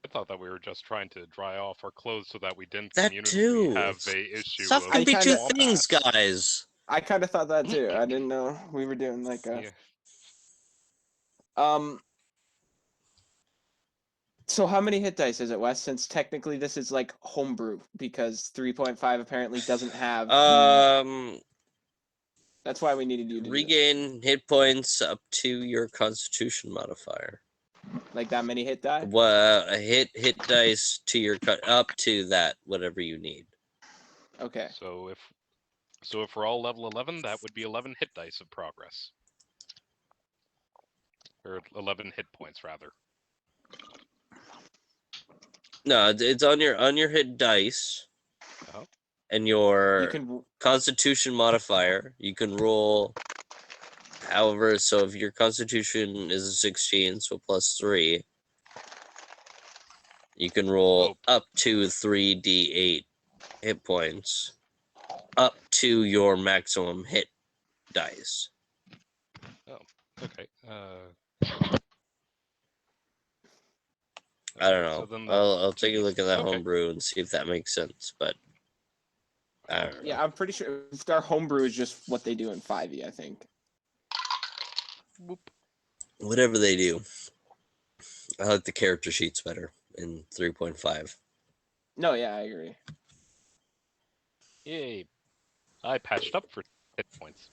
I thought that we were just trying to dry off our clothes so that we didn't That communicate too. have a issue Stuff of can be two kinda- things, wombats. guys. I kind of thought that too. I didn't know we were doing like a. Yeah. So how many hit dice is it, Wes? Since technically this is like homebrew because 3.5 apparently doesn't have. That's why we needed you to do it. Regain hit points up to your Constitution modifier. Like that many hit die? Hit dice to your cut up to that, whatever you need. Okay. So if we're all level 11, that would be 11 hit dice of progress, or 11 hit points rather. No, it's on your hit dice, Uh-huh. and You your can. Constitution modifier. You can roll. However, so if your Constitution is a 16, so +3, you can roll up to 3d8 hit points, up to your maximum hit dice. Oh, okay. I don't So know. then I'll take a look at that okay. homebrew and see if that makes sense. But I don't know. Yeah, I'm pretty sure our homebrew is just what they do in 5e, I think. Whoop. Whatever they do, I like the character sheets better in 3.5. No, yeah, I agree. Yay! I patched up for hit points.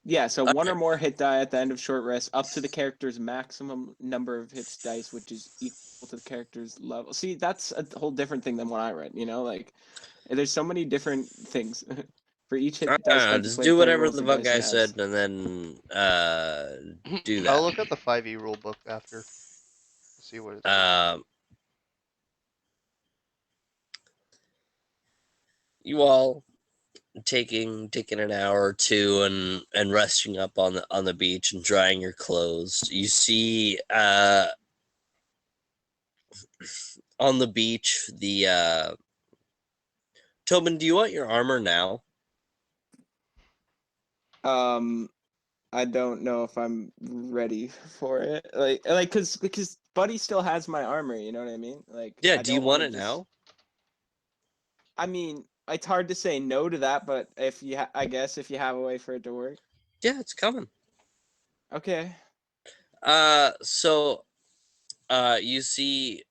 Yeah, so one or Okay. more hit die at the end of short rest, up to the character's maximum number of hits dice, which is equal to the character's level. See, that's a whole different thing than what I read. You know, like there's so many different things for each hit I dice. don't know, Like just play do player whatever rolls the the fuck dice I and adds. said, and then do I'll that. look at the 5e rulebook after. See what it's. You all taking an hour or two and resting up on the beach and drying your clothes. You see on the beach the Tobin, do you want your armor now? I don't know if I'm ready for it. Like, because Buddy still has my armor. You know what I mean? Like, Yeah, I do you don't want want it to just. now? I mean, it's hard to say no to that, but if you, I guess, if you have a way for it to work. Yeah, it's coming. Okay. So you see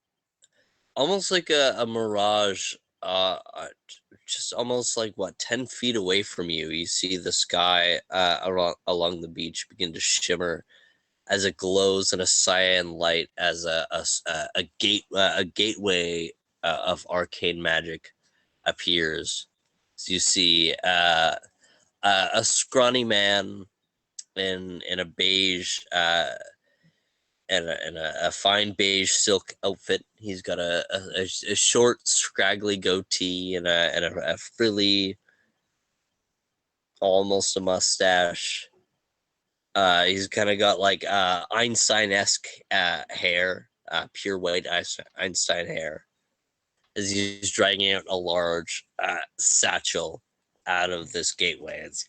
almost like a mirage, just almost like 10 feet away from you. You see the sky along the beach begin to shimmer as it glows in a cyan light as a gateway of arcane magic appears. So you see a scrawny man in a beige and a fine beige silk outfit. He's got a short, scraggly goatee and a frilly, almost a mustache. He's kind of got like Einstein-esque hair, pure white Einstein hair, as he's dragging out a large satchel out of this gateway. As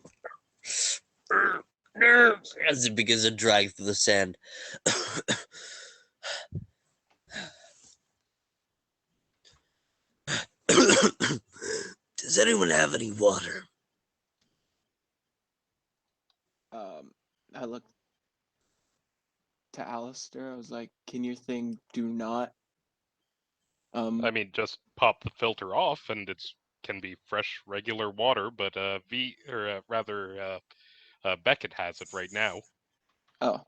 it begins to drag through the sand. Does anyone have any water? I looked to Alistair. I was like, "Can your thing do not?" I mean, just pop the filter off, and it's can be fresh, regular water. But Beckett has it right now. Oh,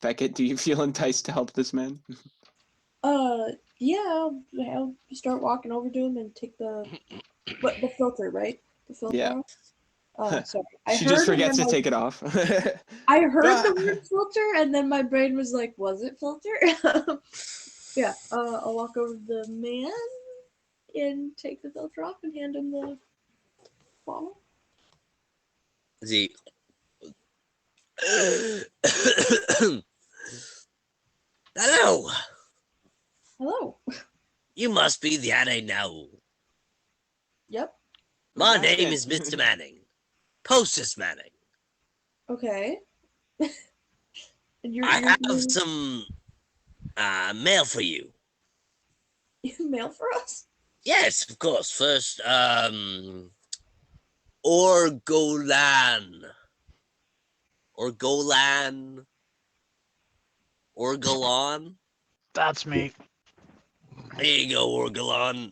Beckett, do you feel enticed to help this man? Yeah, I'll start walking over to him and take the filter, right? The filter Yeah. off. Oh, sorry. I She heard just and forgets then to take it off. I heard Ah. the word filter, and then my brain was like, "Was it filter?" Yeah. I'll walk over to the man and take the filter off and hand him the bottle. The Hello, Hello. you must be the Anne now. Yep. My Ask name it. is Mr. Manning, Posters Manning. Okay. And you're I have doing some mail for you. mail for us? Yes, of course. First, Orgolan. Orgolan. Orgolan. That's me. Here you go, Orgolan.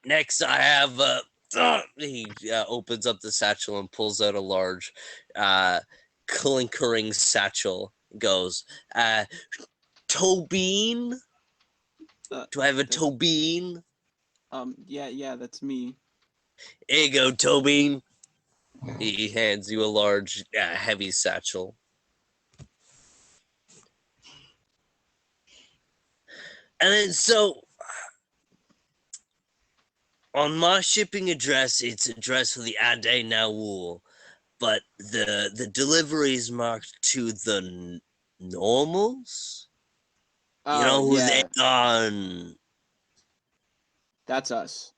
Next, I have He opens up the satchel and pulls out a large, clinkering satchel. Goes, Tobin? Do I have a Tobin? Yeah, that's me. Here you go, Tobin. He hands you a large, heavy satchel. And then, so, on my shipping address, it's addressed for the Ade Naul, but the delivery is marked to the normals? You Oh, know who they yeah, are? that's us.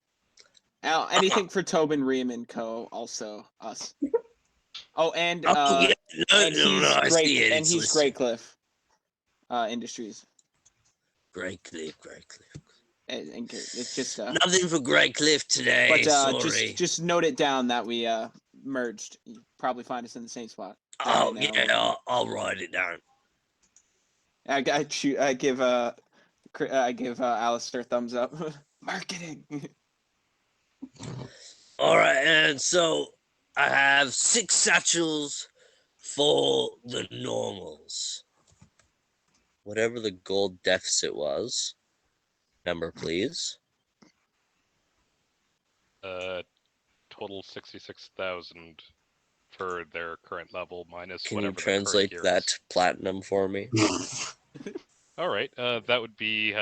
Anything for Tobin, Ream, and Co. Also us. Oh, Oh, yeah, no, he's I see great, it. and It's he's listed. Great Cliff Industries. Great Cliff. And it's just Nothing for Great Cliff today. but Sorry. just note it down that we merged. You probably find us in the same spot. Oh Now, yeah, I'll write it down. I give Alistair thumbs up. Marketing. All right, and so I have 6 satchels for the normals. Whatever the gold deficit was. Number, please. Total 66,000 for their current level minus Can you whatever their current translate gear that is. to platinum for me? All right, that would be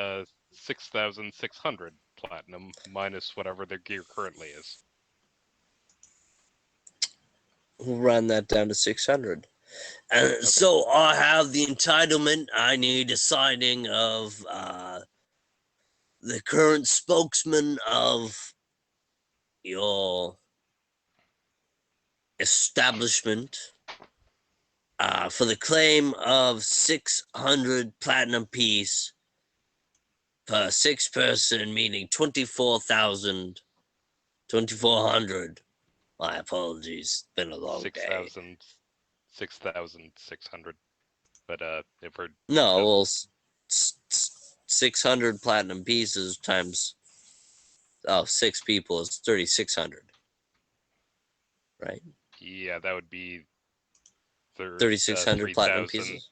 6,600 platinum minus whatever their gear currently is. We'll run that down to 600. And Okay. so I have the entitlement. I need a signing of the current spokesman of your establishment for the claim of 600 platinum piece per 6 person, meaning 24,000, 2,400. My apologies. It's been a long day. 6,600. But if we're No, well, 600 platinum pieces times 6 people is 3,600. Right? yeah, that would be 3,600 platinum 3,000. pieces.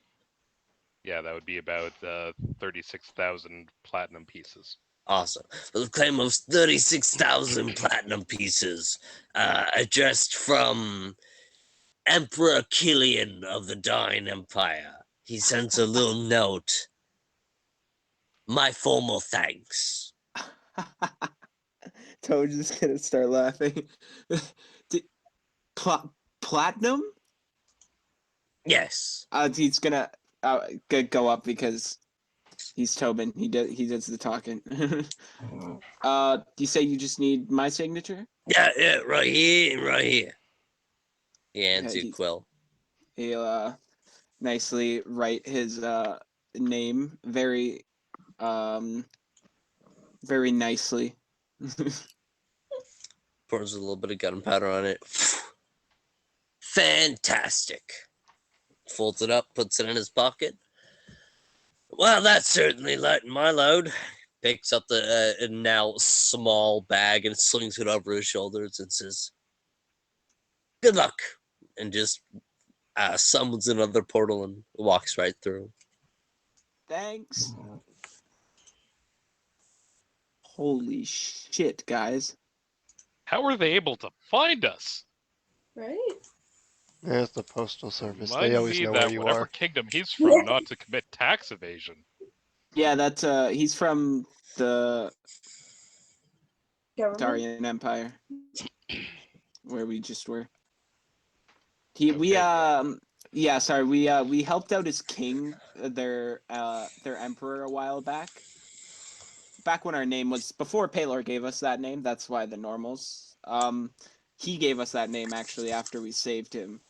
Yeah, that would be about 36,000 platinum pieces. Awesome. For the claim of 36,000 platinum pieces, addressed from Emperor Killian of the Dying Empire. He sends a little note. My formal thanks. Toad's just gonna start laughing. Platinum? Yes. He's gonna go up because he's Tobin. He does the talking. You say you just need my signature? Yeah, right here. He hands you Okay, Quill. he'll nicely write his name very very nicely. Pours a little bit of gunpowder on it. Fantastic. Folds it up, puts it in his pocket. Well, that certainly lightened my load. Picks up the now small bag and slings it over his shoulders and says, "Good luck," and just summons another portal and walks right through. Thanks. Holy shit, guys. How are they able to find us? Right? There's the postal service. They Reminds always me know where that you whatever are. kingdom he's from not to commit tax evasion. Yeah, that's he's from the Government? Darian Empire, where we just were. Okay, Yeah, sorry, we helped out his king, their emperor a while back. Back when our name was before Paylor gave us that name. That's why the normals. He gave us that name actually after we saved him.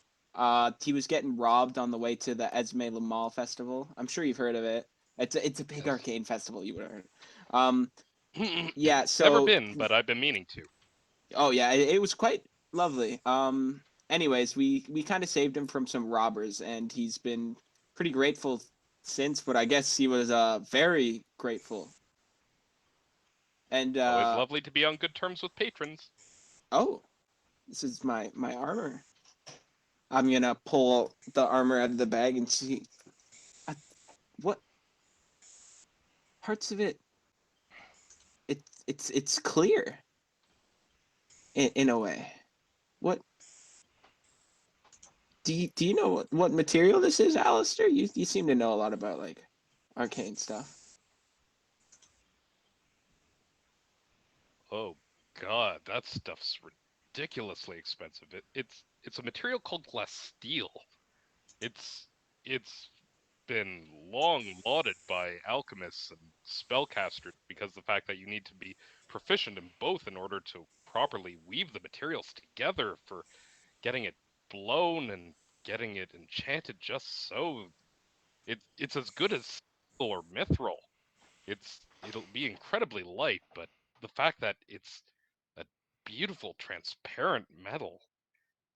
He was getting robbed on the way to the Esme Lamal festival. I'm sure you've heard of it. It's a big arcane festival. You would have heard. Yeah. So Never been, but I've been meaning to. oh yeah, it was quite lovely. Anyways, we kind of saved him from some robbers, and he's been pretty grateful since. But I guess he was very grateful. And Always lovely to be on good terms with patrons. Oh, this is my armor. I'm gonna pull the armor out of the bag and see uh, what parts of it. It's clear in a way. What do you know what material this is, Alistair? You seem to know a lot about like arcane stuff. Oh God, that stuff's ridiculously expensive. It's a material called glass steel. It's been long lauded by alchemists and spellcasters because the fact that you need to be proficient in both in order to properly weave the materials together for getting it blown and getting it enchanted just so. It's as good as steel or mithril. It'll be incredibly light, but the fact that it's a beautiful transparent metal.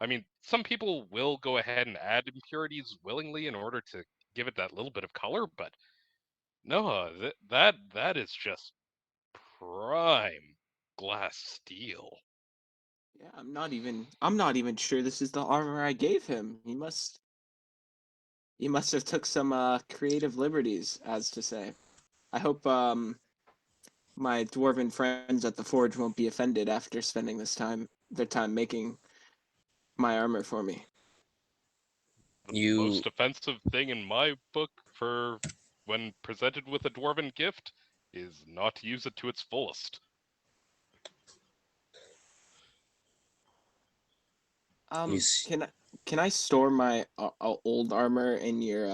I mean, some people will go ahead and add impurities willingly in order to give it that little bit of color, but no, that is just prime glass steel. Yeah, I'm not even sure this is the armor I gave him. He must have took some creative liberties, as to say. I hope my dwarven friends at the forge won't be offended after spending their time making my armor for me. The You most offensive thing in my book for when presented with a dwarven gift is not to use it to its fullest. you s- Can I store my old armor in your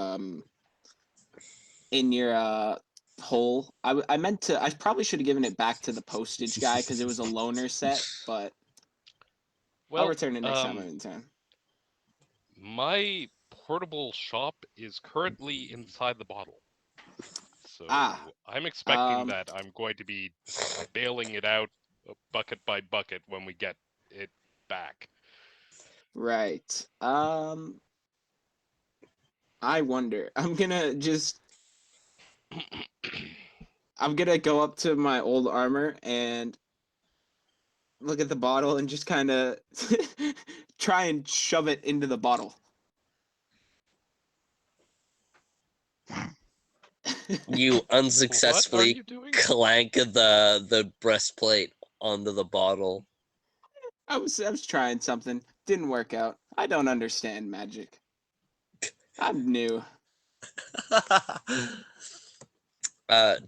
hole? I meant to. I probably should have given it back to the postage guy because it was a loaner set, but I'll Well, return it next time I'm in town. my portable shop is currently inside the bottle. Ah, So I'm expecting um, that I'm going to be bailing it out bucket by bucket when we get it back. right. I wonder. I'm gonna go up to my old armor and look at the bottle and just kind of try and shove it into the bottle. you What are unsuccessfully you doing? clank the breastplate onto the bottle. I was trying something. Didn't work out. I don't understand magic. I'm new.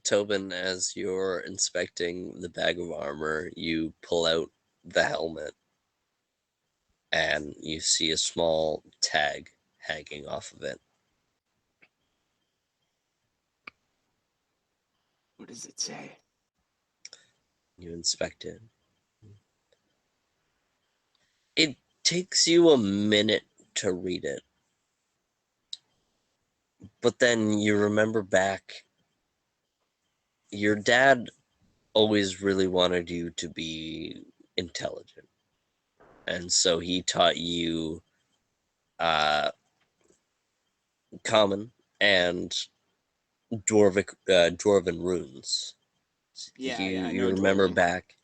Tobin, as you're inspecting the bag of armor, you pull out the helmet and you see a small tag hanging off of it. What does it say? You inspect it. It takes you a minute to read it, but then you remember back. Your dad always really wanted you to be intelligent, and so he taught you uh, common and dwarven runes. Yeah, I You know remember Dwarven. back.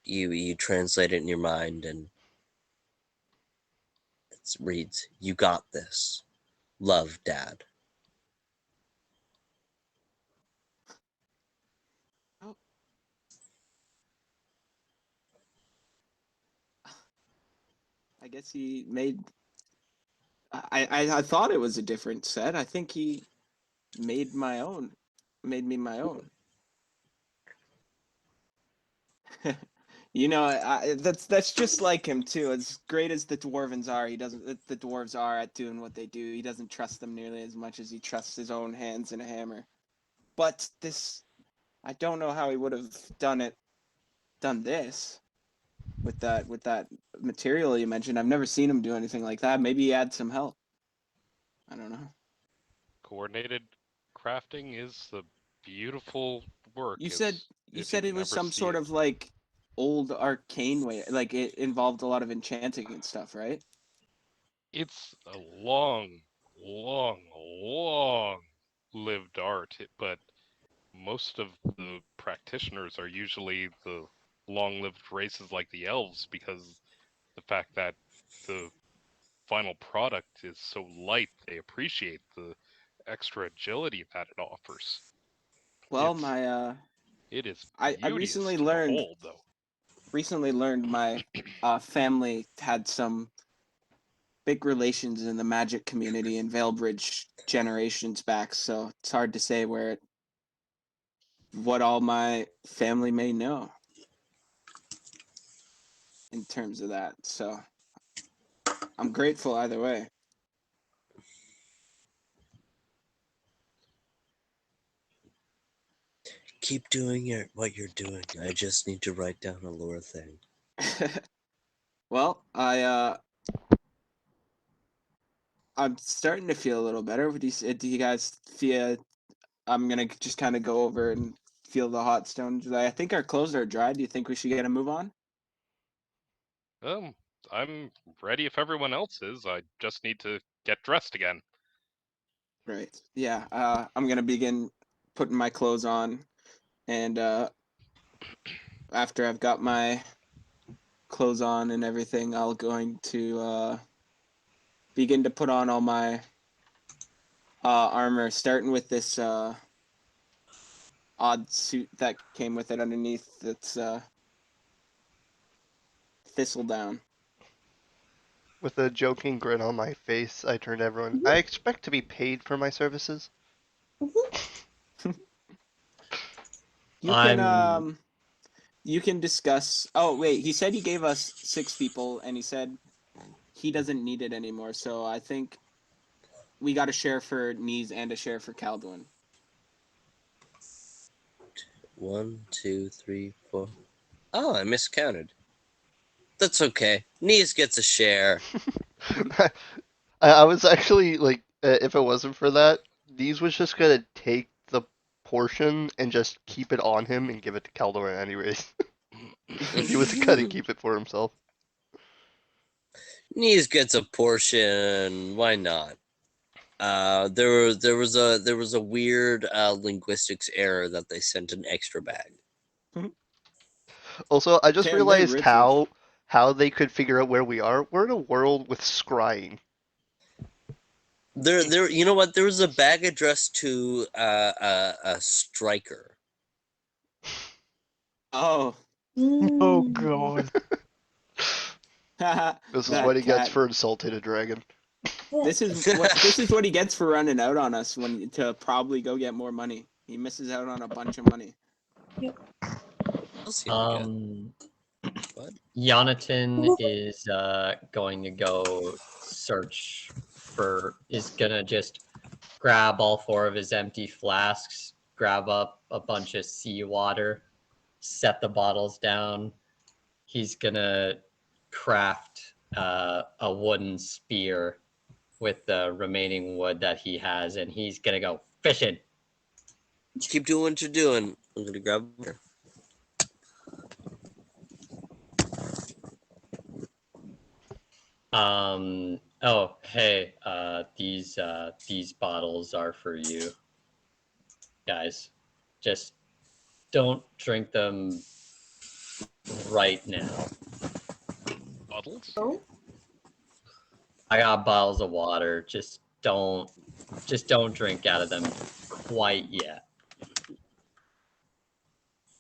You translate it in your mind, and it reads, "You got this. Love, Dad." Oh, I guess he made. I thought it was a different set. I think he made my own. Made me my own. You know, that's just like him too. As great as the dwarvens are, he doesn't. The dwarves are at doing what they do. He doesn't trust them nearly as much as he trusts his own hands and a hammer. But this, I don't know how he would have done this with that material you mentioned. I've never seen him do anything like that. Maybe he had some help. I don't know. Coordinated crafting is the beautiful work. You said It's you if said you it was never some see sort it. of like old arcane way, like it involved a lot of enchanting and stuff, right? It's a long, long lived art, but most of the practitioners are usually the long-lived races like the elves, because the fact that the final product is so light, they appreciate the extra agility that it offers. Well, It is I beauteous recently to learned behold, though. my family had some big relations in the magic community in Valebridge generations back, so it's hard to say what all my family may know in terms of that. So I'm grateful either way. Keep doing what you're doing. I just need to write down a lore thing. Well, I'm starting to feel a little better. Do you guys feel? I'm gonna just kind of go over and feel the hot stones. I think our clothes are dry. Do you think we should get a move on? I'm ready if everyone else is. I just need to get dressed again. Right. Yeah. I'm gonna begin putting my clothes on, and after I've got my clothes on and everything, I'll going to begin to put on all my armor, starting with this odd suit that came with it underneath. That's thistledown. With a joking grin on my face, I turn to everyone. I expect to be paid for my services. You can I'm you can discuss. Oh wait, he said he gave us 6 people, and he said he doesn't need it anymore. So I think we got a share for Knees and a share for Caldwin. 1, 2, 3, 4. Oh, I miscounted. That's okay. Knees gets a share. I was actually like, if it wasn't for that, Deez was just gonna take the portion and just keep it on him and give it to Caldoran anyways. He was gonna keep it for himself. Knees gets a portion. Why not? There was a weird linguistics error that they sent an extra bag. Also, I just Damn, they realized rich. how they could figure out where we are. We're in a world with scrying. There. You know what? There was a bag addressed to a striker. Oh, Oh god. This is what that he gets cat. for insulting a dragon. This is what he gets for running out on us when to probably go get more money. He misses out on a bunch of money. Else he will get. What? Jonathan is going to go search for. Is gonna just grab all 4 of his empty flasks, grab up a bunch of seawater, set the bottles down. He's gonna craft a wooden spear with the remaining wood that he has, and he's gonna go fishing. Keep doing what you're doing. I'm gonna grab her. Oh, hey, these bottles are for you guys. Just don't drink them right now. Bottles? Oh, I got bottles of water. Just don't drink out of them quite yet.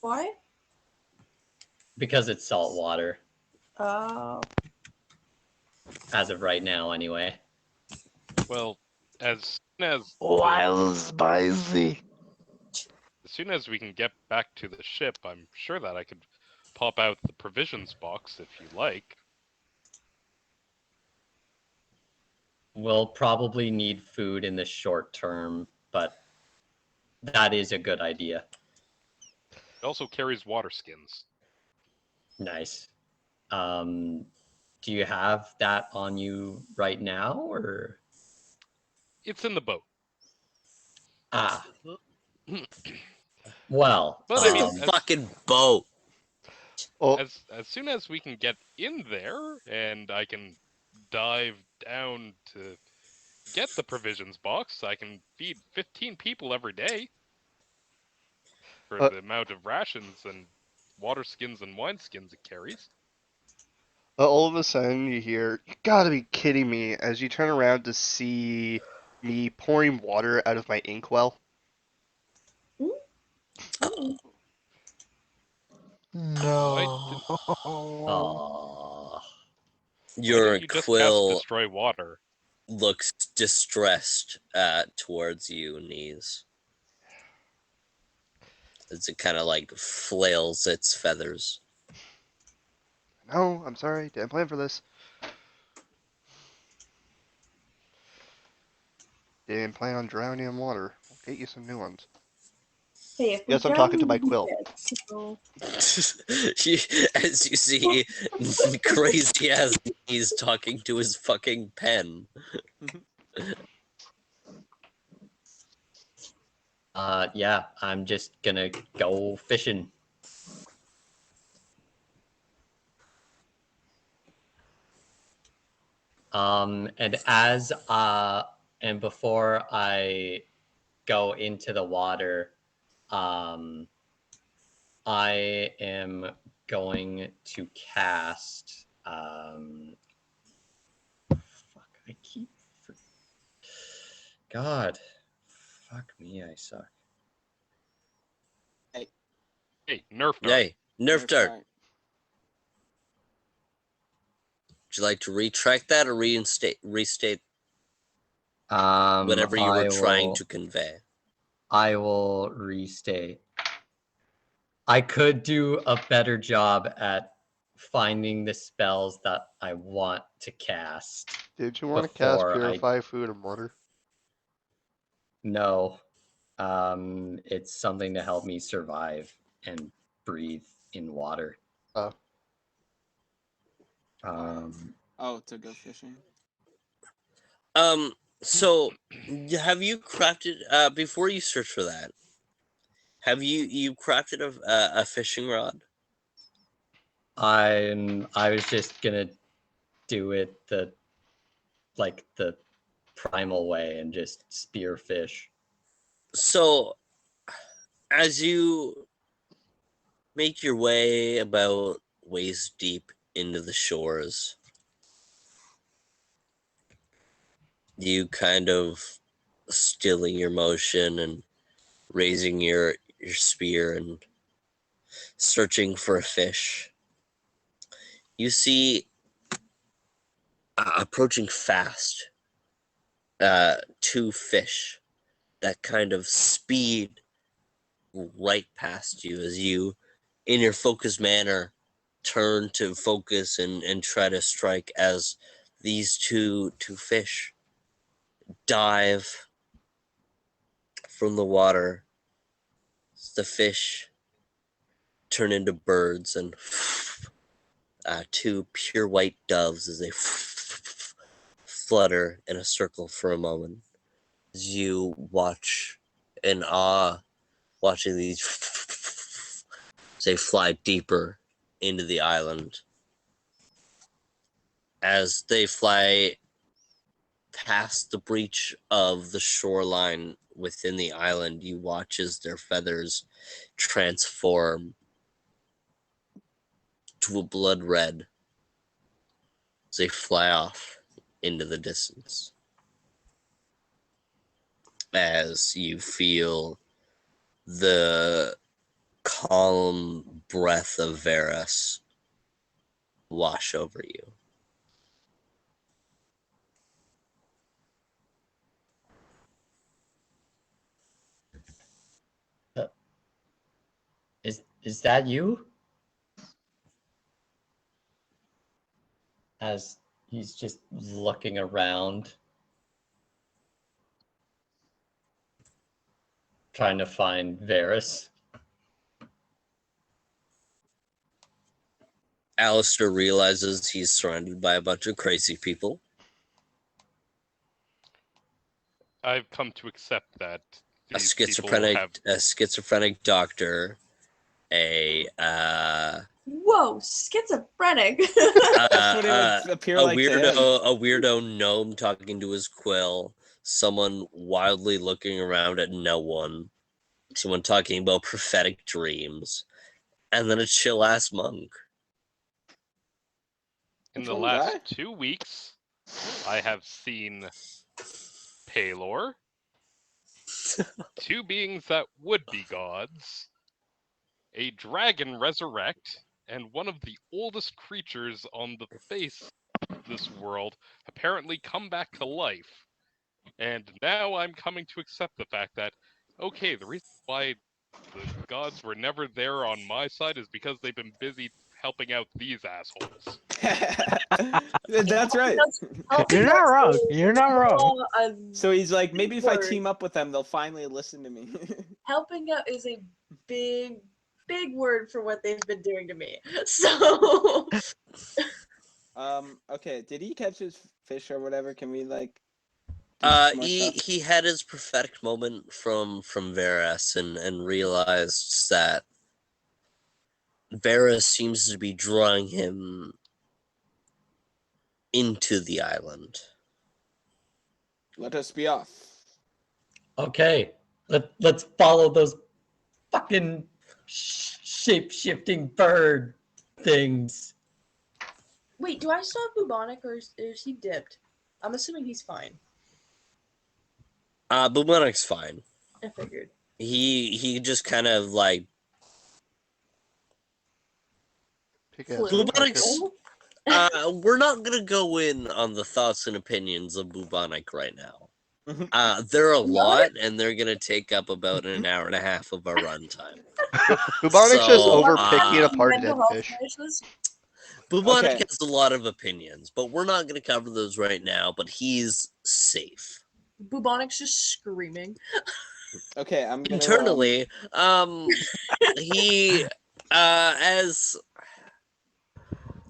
why? Because it's salt water. Oh. As of right now, anyway. Well, as soon as Wild spicy. as soon as we can get back to the ship, I'm sure that I could pop out the provisions box if you like. We'll probably need food in the short term, but that is a good idea. It also carries water skins. Nice. Do you have that on you right now, or? It's in the boat. Ah. Well, But It's I in mean, the fucking boat. Oh, as soon as we can get in there and I can dive down to get the provisions box, I can feed 15 people every day for the amount of rations, and water skins and wine skins it carries. All of a sudden, you hear, "You gotta be kidding me," as you turn around to see me pouring water out of my inkwell. No. Aw. Why Your don't you just cast quill Destroy Water? looks distressed towards you, Knees. As it kind of like flails its feathers. No, I'm sorry, didn't plan for this. Didn't plan on drowning in water. I'll get you some new ones. Hey, if we Yes, I'm drown, talking to my we quill. dead, so... As you see, crazy ass Knees talking to his fucking pen. Yeah, I'm just gonna go fishing. And and before I go into the water, I am going to cast. Fuck! I keep. God, fuck me! I suck. Hey, Nerf Dart. Hey, Nerf Dart. Would you like to retract that or restate whatever you were trying to convey? I will restate. I could do a better job at finding the spells that I want to cast. Did you want to cast before Purify Food and Water? No. It's something to help me survive and breathe in water. Oh. Oh, to go fishing. So have you crafted before you search for that? Have you crafted a fishing rod? I was just gonna do it the primal way and just spear fish. So as you make your way about waist deep into the shores, you kind of stilling your motion and raising your spear and searching for a fish. You see approaching fast two fish that kind of speed right past you as you, in your focused manner, turn to focus and try to strike as these two fish dive from the water. The fish turn into birds and two pure white doves as they flutter in a circle for a moment. As you watch in awe, watching these as they fly deeper into the island. As they fly past the breach of the shoreline within the island, you watch as their feathers transform to a blood red as they fly off into the distance. As you feel the calm breath of Varus wash over you. Is that you? As he's just looking around, trying to find Varus. Alistair realizes he's surrounded by a bunch of crazy people. I've come to accept that A these people have. schizophrenic doctor, Whoa, schizophrenic. That's what it would appear like to him. a weirdo gnome talking to his quill, someone wildly looking around at no one, someone talking about prophetic dreams, and then a chill ass monk. In Which the one was last I? 2 weeks, I have seen Palor, 2 beings that would be gods, a dragon resurrect, and one of the oldest creatures on the face of this world apparently come back to life. And now I'm coming to accept the fact that, okay, the reason why the gods were never there on my side is because they've been busy helping out these assholes. That's right. You're not wrong. You're not wrong. So he's like, Big maybe if I word. team up with them, they'll finally listen to me. Helping out is a big word for what they've been doing to me. So Okay, did he catch his fish or whatever? Can we like do some more stuff? He had his prophetic moment from Varus and realized that Varus seems to be drawing him into the island. Let us be off. Okay, let's follow those fucking shape-shifting bird things. wait, do I still have bubonic or is he dipped? I'm assuming he's fine. Bubonic's fine. I figured. He just kind of like Pick ass Flu. Bubonic's. We're not gonna go in on the thoughts and opinions of Bubonic right now. They're a lot, and they're gonna take up about an hour and a half of our runtime. Bubonic's just So, over picking apart Mental dead health fish. crisis? Bubonic Okay. has a lot of opinions, but we're not gonna cover those right now. But he's safe Bubonic's just screaming. Okay, I'm gonna internally. He as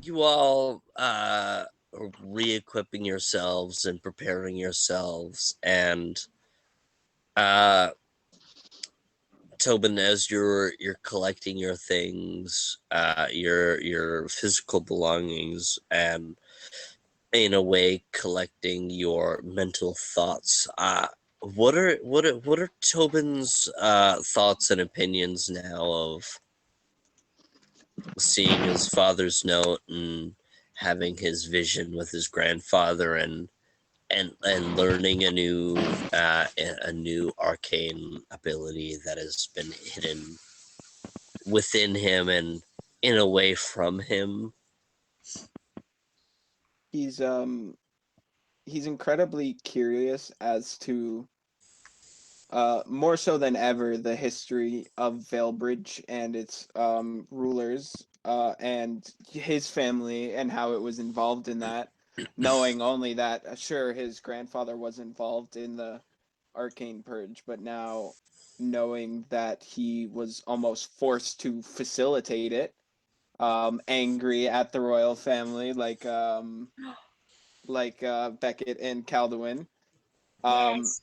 you all are re-equipping yourselves and preparing yourselves, and Tobin, as you're collecting your things, your physical belongings, and in a way collecting your mental thoughts. What are Tobin's thoughts and opinions now of seeing his father's note and having his vision with his grandfather and learning a new arcane ability that has been hidden within him and in a way from him? he's incredibly curious as to more so than ever the history of Veilbridge and its rulers and his family and how it was involved in that, knowing only that sure his grandfather was involved in the arcane purge, but now knowing that he was almost forced to facilitate it, angry at the royal family like Beckett and Calduin. Yes.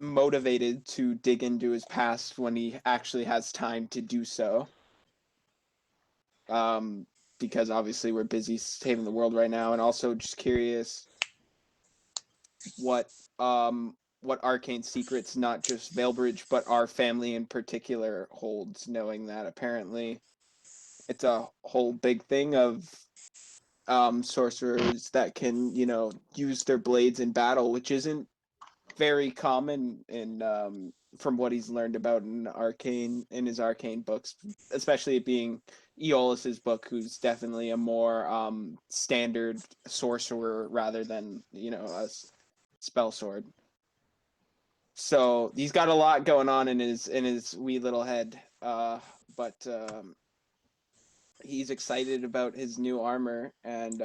Motivated to dig into his past when he actually has time to do so. Because obviously we're busy saving the world right now, and also just curious what arcane secrets not just Veilbridge but our family in particular holds, knowing that apparently it's a whole big thing of sorcerers that can, use their blades in battle, which isn't very common in from what he's learned about in his arcane books, especially it being Aeolus's book, who's definitely a more standard sorcerer rather than a spell sword. So he's got a lot going on in his wee little head, but he's excited about his new armor and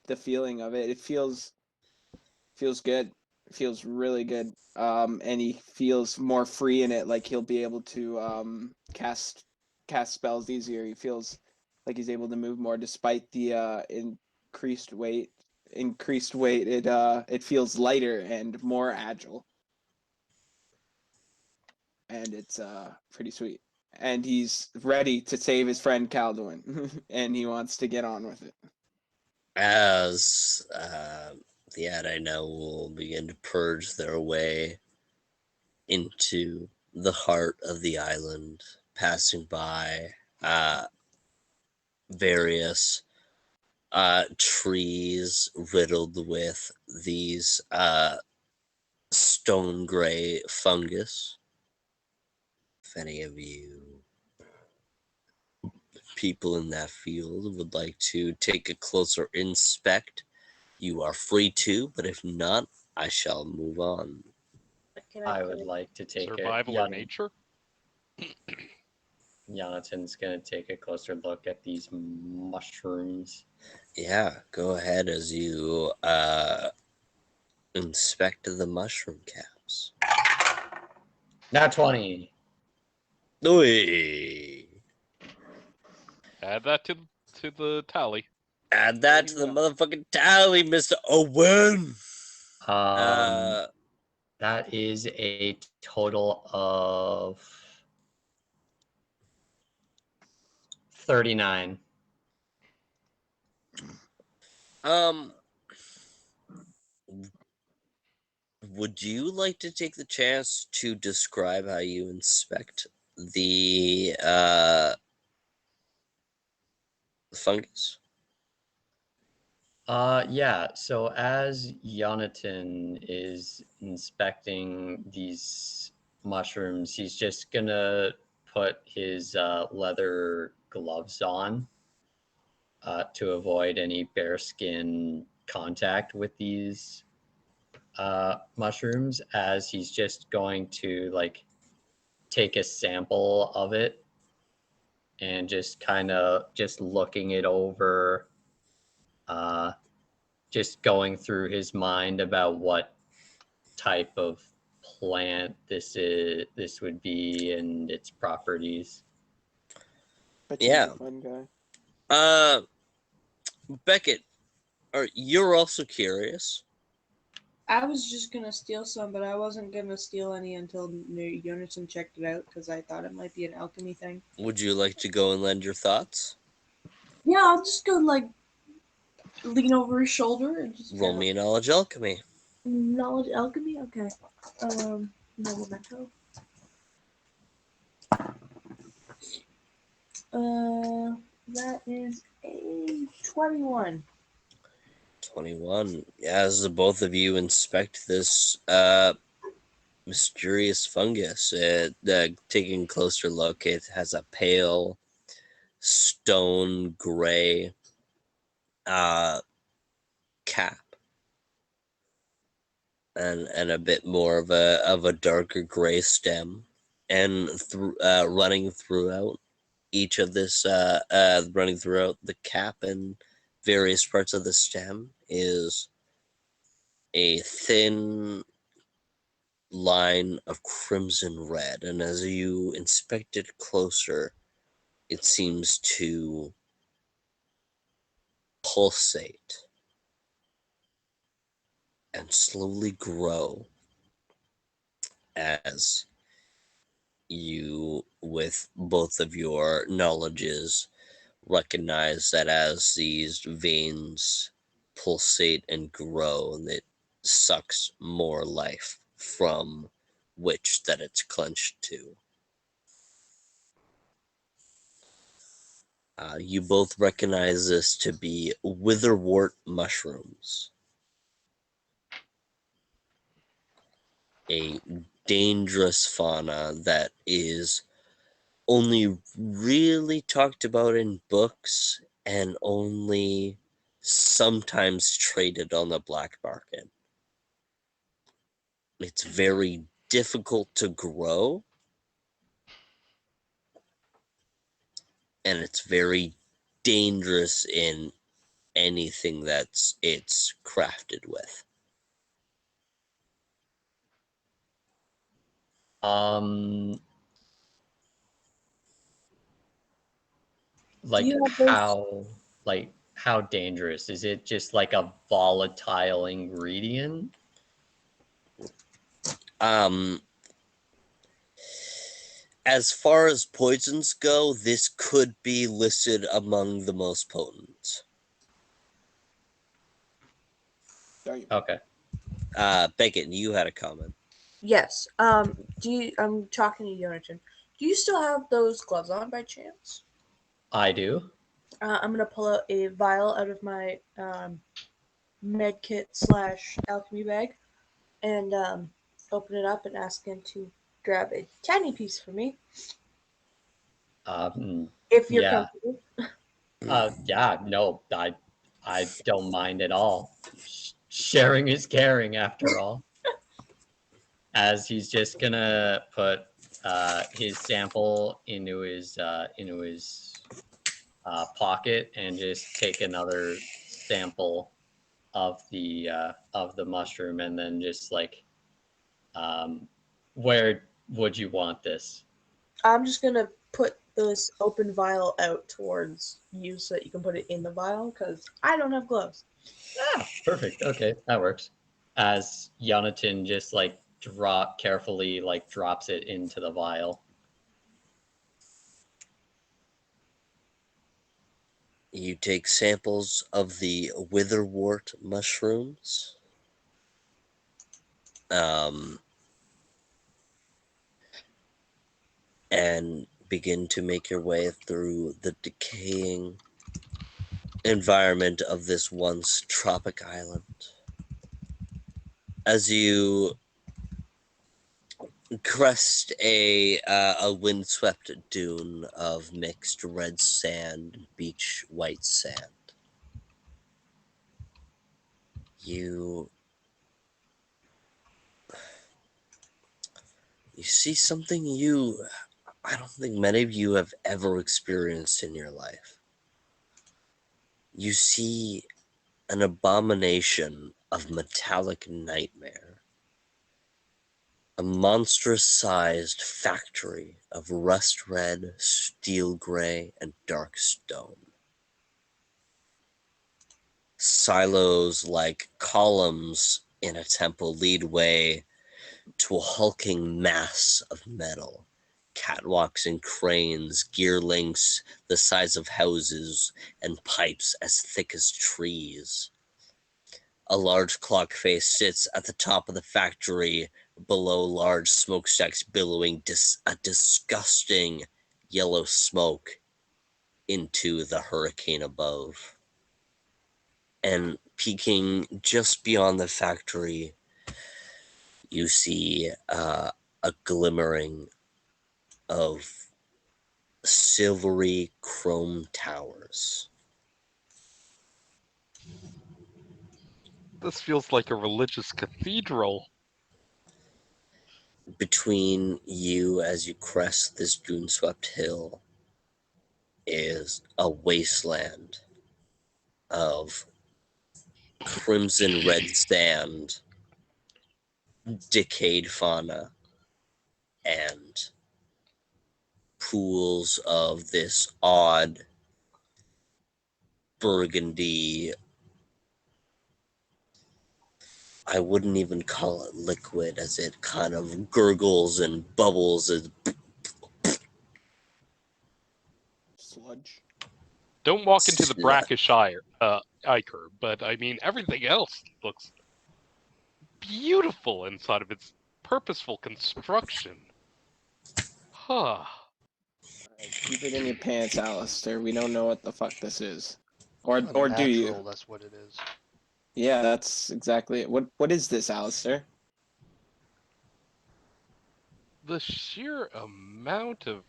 the feeling of it. It feels good. It feels really good. And he feels more free in it. Like he'll be able to cast spells easier. He feels like he's able to move more despite the increased weight. It feels lighter and more agile, and it's pretty sweet. And he's ready to save his friend Calduin, and he wants to get on with it. As The Adi now will begin to purge their way into the heart of the island, passing by various trees riddled with these stone gray fungus. If any of you people in that field would like to take a closer inspect, you are free to, but if not, I shall move on. Can I play would like to take Survival or nature? Jonathan's gonna take a closer look at these mushrooms. Yeah, go ahead as you inspect the mushroom caps. Not 20. Oi! Add that to the tally. Add that to the motherfucking tally, Mr. Owen! That is a total of 39. Would you like to take the chance to describe how you inspect the fungus? Yeah, so as Jonathan is inspecting these mushrooms, he's just gonna put his leather gloves on to avoid any bearskin contact with these mushrooms, as he's just going to like take a sample of it and just kind of just looking it over, just going through his mind about what type of plant this would be and its properties. Bet Yeah. he's a fun guy. Beckett, you're also curious. I was just gonna steal some, but I wasn't gonna steal any until Jonathan checked it out because I thought it might be an alchemy thing. Would you like to go and lend your thoughts? Yeah, I'll just go like lean over his shoulder and just Roll me a knowledge alchemy. knowledge alchemy. Okay. Memento. That is a 21. 21. As the both of you inspect this mysterious fungus, taking a closer look, it has a pale stone gray cap and a bit more of a darker gray stem, and running throughout each of this running throughout the cap and various parts of the stem is a thin line of crimson red, and as you inspect it closer, it seems to pulsate and slowly grow as you, with both of your knowledges, recognize that as these veins pulsate and grow, and it sucks more life from which that it's clenched to. You both recognize this to be witherwort mushrooms, a dangerous fauna that is only really talked about in books and only sometimes traded on the black market. It's very difficult to grow, and it's very dangerous in anything that's it's crafted with. Like you have those- how dangerous is it? Just like a volatile ingredient? As far as poisons go, this could be listed among the most potent. Are you? Okay. Beckett, you had a comment. Yes. I'm talking to Jonathan. Do you still have those gloves on by chance? I do. I'm gonna pull out a vial out of my med kit / alchemy bag and open it up and ask him to grab a tiny piece for me, if you're Yeah. comfortable. Yeah. No, I don't mind at all. Sharing is caring, after all. As he's just gonna put his sample into his pocket and just take another sample of the mushroom, and then just like, where would you want this? I'm just gonna put this open vial out towards you so that you can put it in the vial because I don't have gloves. Ah, perfect. Okay, that works. As Jonathan just like carefully like drops it into the vial. You take samples of the witherwort mushrooms. And begin to make your way through the decaying environment of this once tropic island. As you crest a windswept dune of mixed red sand and beach white sand, you see something I don't think many of you have ever experienced in your life. You see an abomination of metallic nightmare. A monstrous-sized factory of rust red, steel gray, and dark stone. Silos like columns in a temple lead way to a hulking mass of metal. Catwalks and cranes, gear links the size of houses, and pipes as thick as trees. A large clock face sits at the top of the factory, below large smokestacks billowing a disgusting yellow smoke into the hurricane above. And peeking just beyond the factory, you see a glimmering of silvery chrome towers. This feels like a religious cathedral. Between you as you crest this dune-swept hill is a wasteland of crimson red sand, decayed fauna, and pools of this odd burgundy. I wouldn't even call it liquid, as it kind of gurgles and bubbles. Sludge. Don't walk into the brackish Ichor, but I mean, everything else looks beautiful inside of its purposeful construction. Huh. Keep it in your pants, Alistair. We don't know what the fuck this is. Or do Unnatural, you? that's what it is. Yeah, that's exactly it. What is this, Alistair? The sheer amount of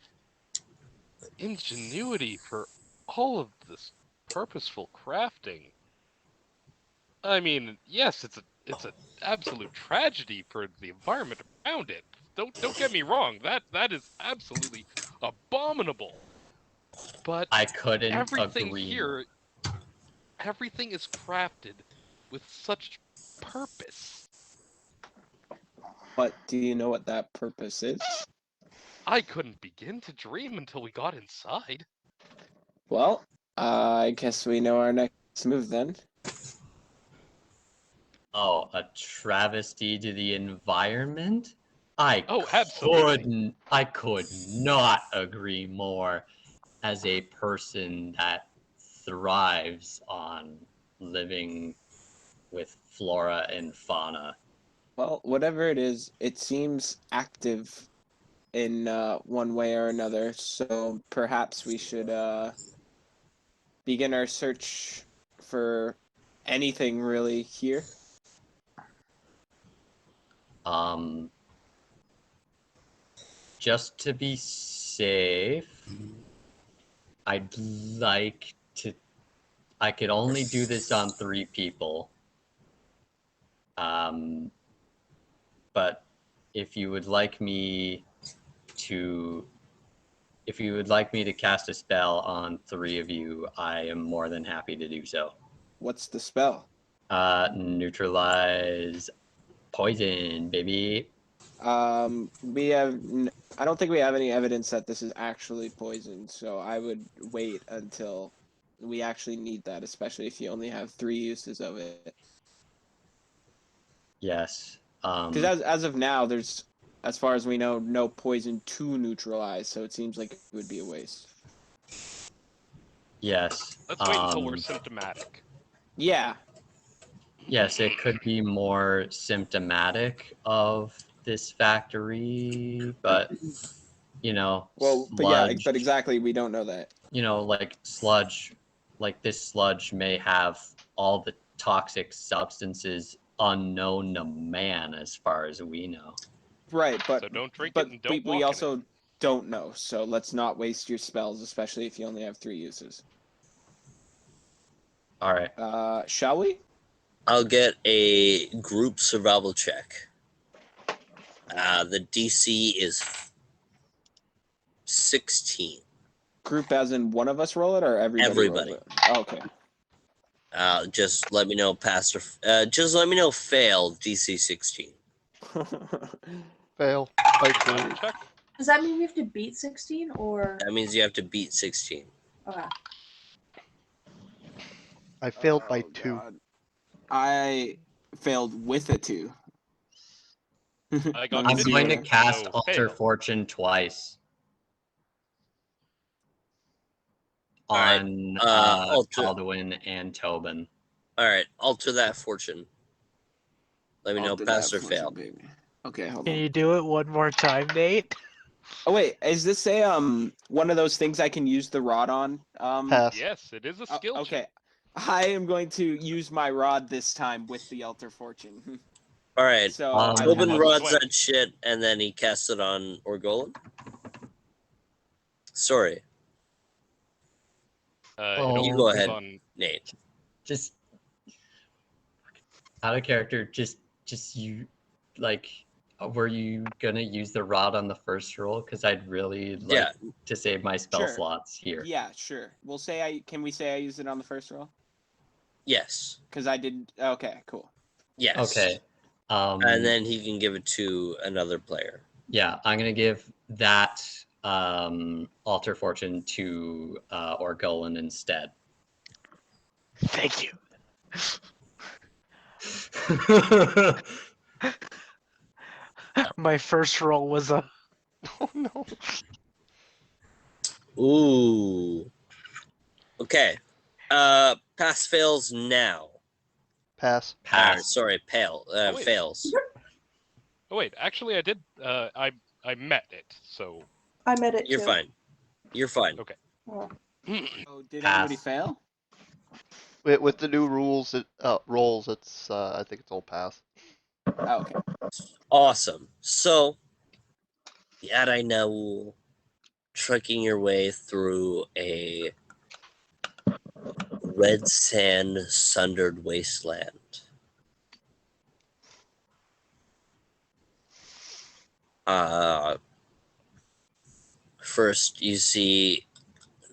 ingenuity for all of this purposeful crafting. I mean, yes, it's an absolute tragedy for the environment around it. Don't get me wrong. That is absolutely abominable. But I couldn't everything agree more. here, everything is crafted with such purpose. But do you know what that purpose is? I couldn't begin to dream until we got inside. Well, I guess we know our next move then. Oh, a travesty to the environment? Oh, absolutely. I could not agree more, as a person that thrives on living with flora and fauna. Well, whatever it is, it seems active in one way or another. So perhaps we should begin our search for anything really here. Just to be safe, I'd like to. I could only do this on 3 people. But if you would like me to cast a spell on 3 of you, I am more than happy to do so. What's the spell? Neutralize poison, baby. We have. I don't think we have any evidence that this is actually poison, so I would wait until we actually need that, especially if you only have 3 uses of it. Yes. Because as of now, there's, as far as we know, no poison to neutralize, so it seems like it would be a waste. Yes. Let's wait until we're symptomatic. Yeah. Yes, it could be more symptomatic of this factory, but Well, sludge, but exactly, we don't know that. like sludge, like this sludge may have all the toxic substances unknown to man as far as we know. Right, but So don't drink but it and don't we walk also don't know, so let's not waste your spells, especially if you only have 3 uses. All right. Shall we? I'll get a group survival check. The DC is 16. Group as in one of us roll it, or everybody? Everybody. Roll it? Oh, okay. Just let me know pass or just let me know fail DC 16. Fail by 2. Check. Does that mean we have to beat 16 or? That means you have to beat 16. Okay. I failed by Oh, 2. God. I failed with a 2. I got I'm Let's see going to what- cast so Alter fail. Fortune twice All right, on alter- Alduin and Tobin. All right, alter that fortune. Let me know Alter pass that or fail. fortune, baby. Okay, hold Can on. you do it one more time, Nate? Oh wait, is this a one of those things I can use the rod on? Pass. Yes, it is a skill Okay. check. I am going to use my rod this time with the Alter Fortune. All right, So Um, I Tobin have- rods Sweat. that shit, and then he casts it on Orgolan. Sorry, Oh, you It go opens ahead. on Nate. just out of character. Just you, like, were you gonna use the rod on the first roll? Because I'd really like Yeah. to save my spell Sure. slots here. Yeah, sure. We'll say can we say I used it on the first roll? Yes. Because I did. Okay, cool. Yes. Okay. And then he can give it to another player. Yeah, I'm gonna give that Alter Fortune to Orgolan instead. Thank you. My first roll was a. Oh no. Ooh. Okay. Pass fails now. Pass. Pass. Sorry, wait. fails. Oh wait, actually I did I met it, so I met it You're too. fine. You're fine. okay. Oh. Oh, did Pass. anybody fail? With the new rules, rolls, it's I think it's all pass. Oh, okay. Awesome. So, Yadai now trekking your way through a red sand sundered wasteland. First you see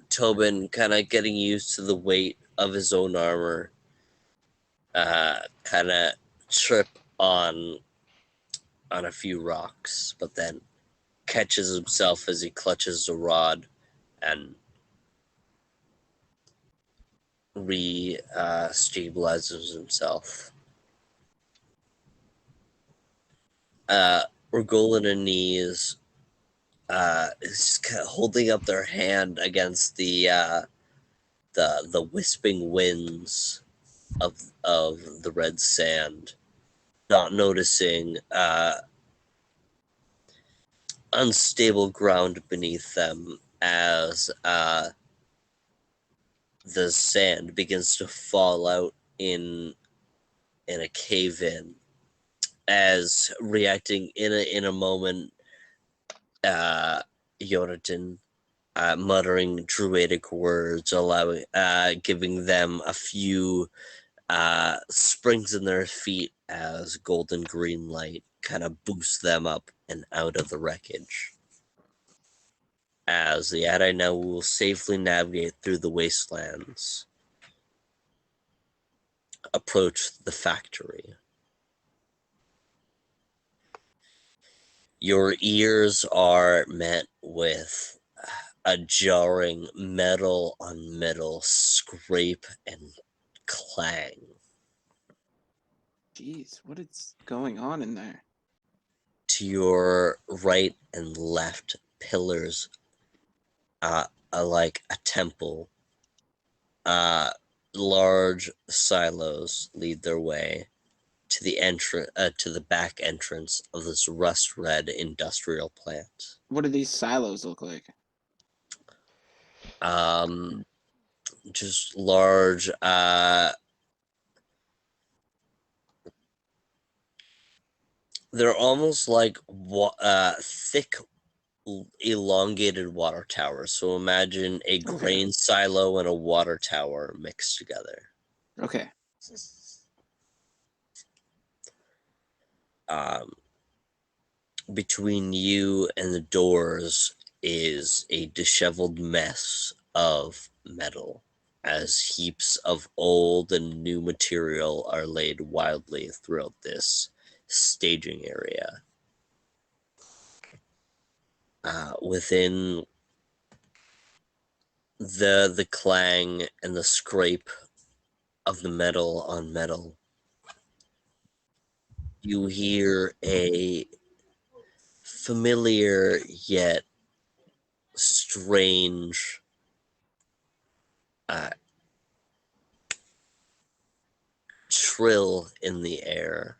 Tobin kind of getting used to the weight of his own armor, kind of trip on a few rocks, but then catches himself as he clutches the rod and stabilizes himself. Orgolan and Knees is kind of holding up their hand against the wisping winds of the red sand, not noticing unstable ground beneath them as the sand begins to fall out in a cave in, as reacting in a moment, Jonathan muttering druidic words, allowing giving them a few springs in their feet as golden green light kind of boosts them up and out of the wreckage. As the Adai now will safely navigate through the wastelands, approach the factory. Your ears are met with a jarring metal on metal scrape and clang. Jeez, what is going on in there? To your right and left, pillars are like a temple. Large silos lead their way to the back entrance of this rust red industrial plant. What do these silos look like? Just large they're almost like thick elongated water towers. So imagine a grain silo and a water tower mixed together. Okay. Between you and the doors is a disheveled mess of metal, as heaps of old and new material are laid wildly throughout this staging area. Within the clang and the scrape of the metal on metal, you hear a familiar yet strange trill in the air.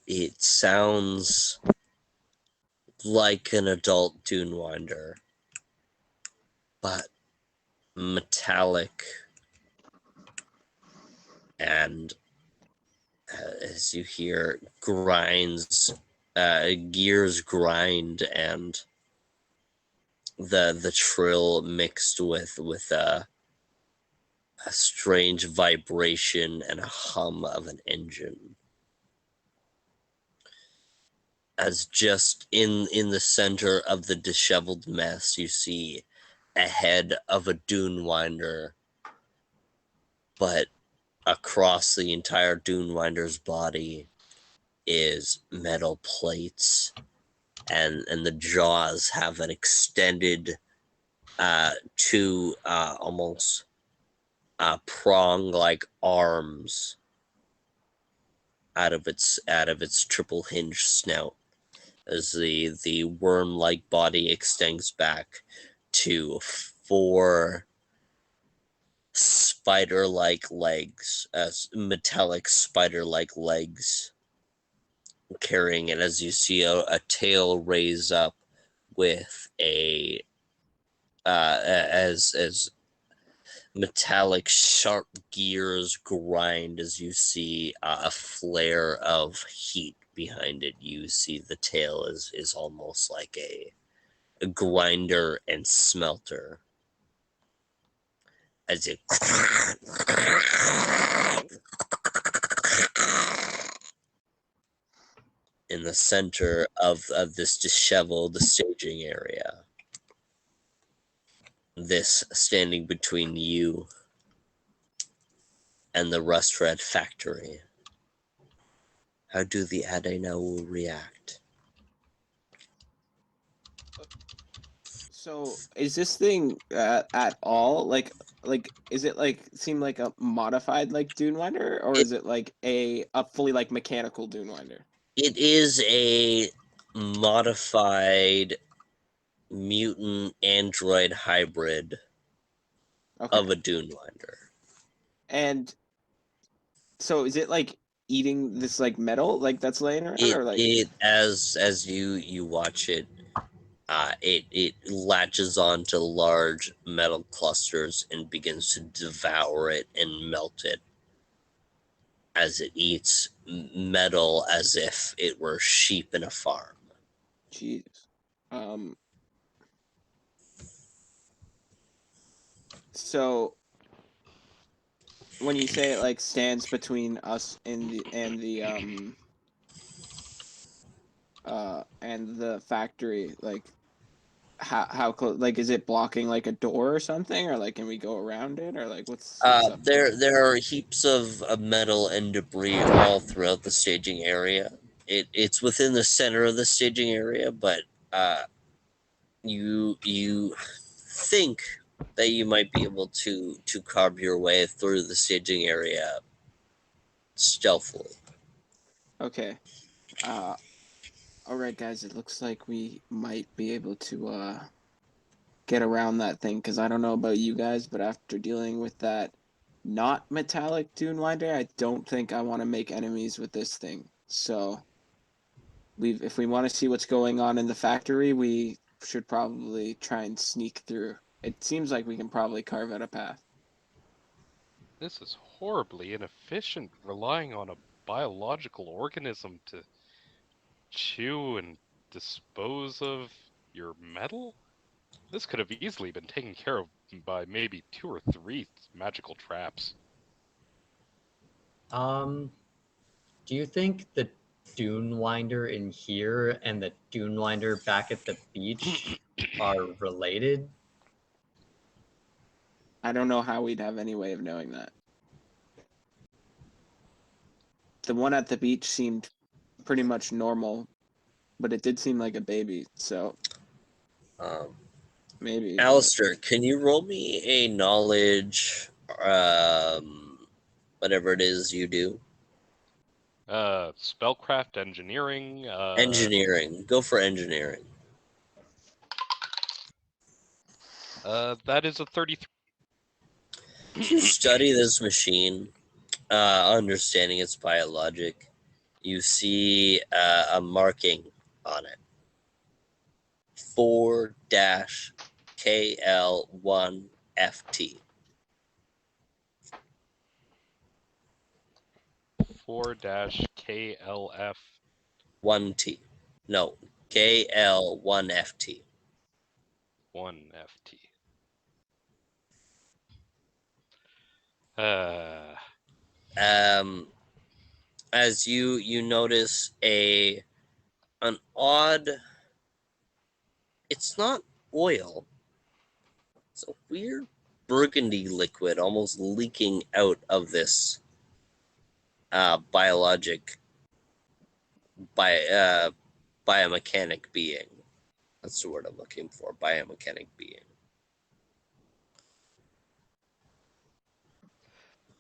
It sounds like an adult Dunewinder, but metallic, and as you hear gears grind, and the trill mixed with a strange vibration and a hum of an engine. As just in the center of the disheveled mess, you see a head of a Dunewinder, but across the entire Dunewinder's body is metal plates, and the jaws have an extended two almost prong-like arms out of its triple hinged snout, as the worm-like body extends back to four spider-like legs, metallic spider-like legs, carrying it, as you see a tail raise up with as metallic sharp gears grind, as you see a flare of heat behind it. You see the tail is almost like a grinder and smelter, as it in the center of this disheveled staging area. This standing between you and the rust red factory. How do the Adenau react? So is this thing at all like is it like seem like a modified like Dunewinder, or is it like a fully like mechanical Dunewinder? It is a modified mutant android hybrid. Okay. of a Dunewinder. And so is it like eating this like metal like that's laying around, or like It as you watch it, it latches onto large metal clusters and begins to devour it and melt it as it eats metal as if it were sheep in a farm. Jesus. So when you say it like stands between us and the factory, like how close, like is it blocking like a door or something, or like can we go around it, or like what's up there? There are heaps of metal and debris all throughout the staging area. It's within the center of the staging area, but uh, you think that you might be able to carve your way through the staging area stealthily. Okay. Uh all right guys, it looks like we might be able to get around that thing, because I don't know about you guys, but after dealing with that not metallic Dunewinder, I don't think I want to make enemies with this thing. So if we want to see what's going on in the factory, we should probably try and sneak through. It seems like we can probably carve out a path. This is horribly inefficient, relying on a biological organism to chew and dispose of your metal? This could have easily been taken care of by maybe 2 or 3 magical traps. Do you think the Dune Winder in here and the Dune Winder back at the beach are related? I don't know how we'd have any way of knowing that. The one at the beach seemed pretty much normal, but it did seem like a baby, so Um, maybe. Alistair, can you roll me a knowledge, whatever it is you do? Spellcraft engineering. Engineering. Go for engineering. That is a 33. If you study this machine, understanding its biologic, you see a marking on it. 4-KL1FT. 4-KLF. 1T. No, KL1FT. 1FT. As you notice an odd, it's not oil, it's a weird burgundy liquid almost leaking out of this biologic biomechanic being. That's the word I'm looking for, biomechanic being.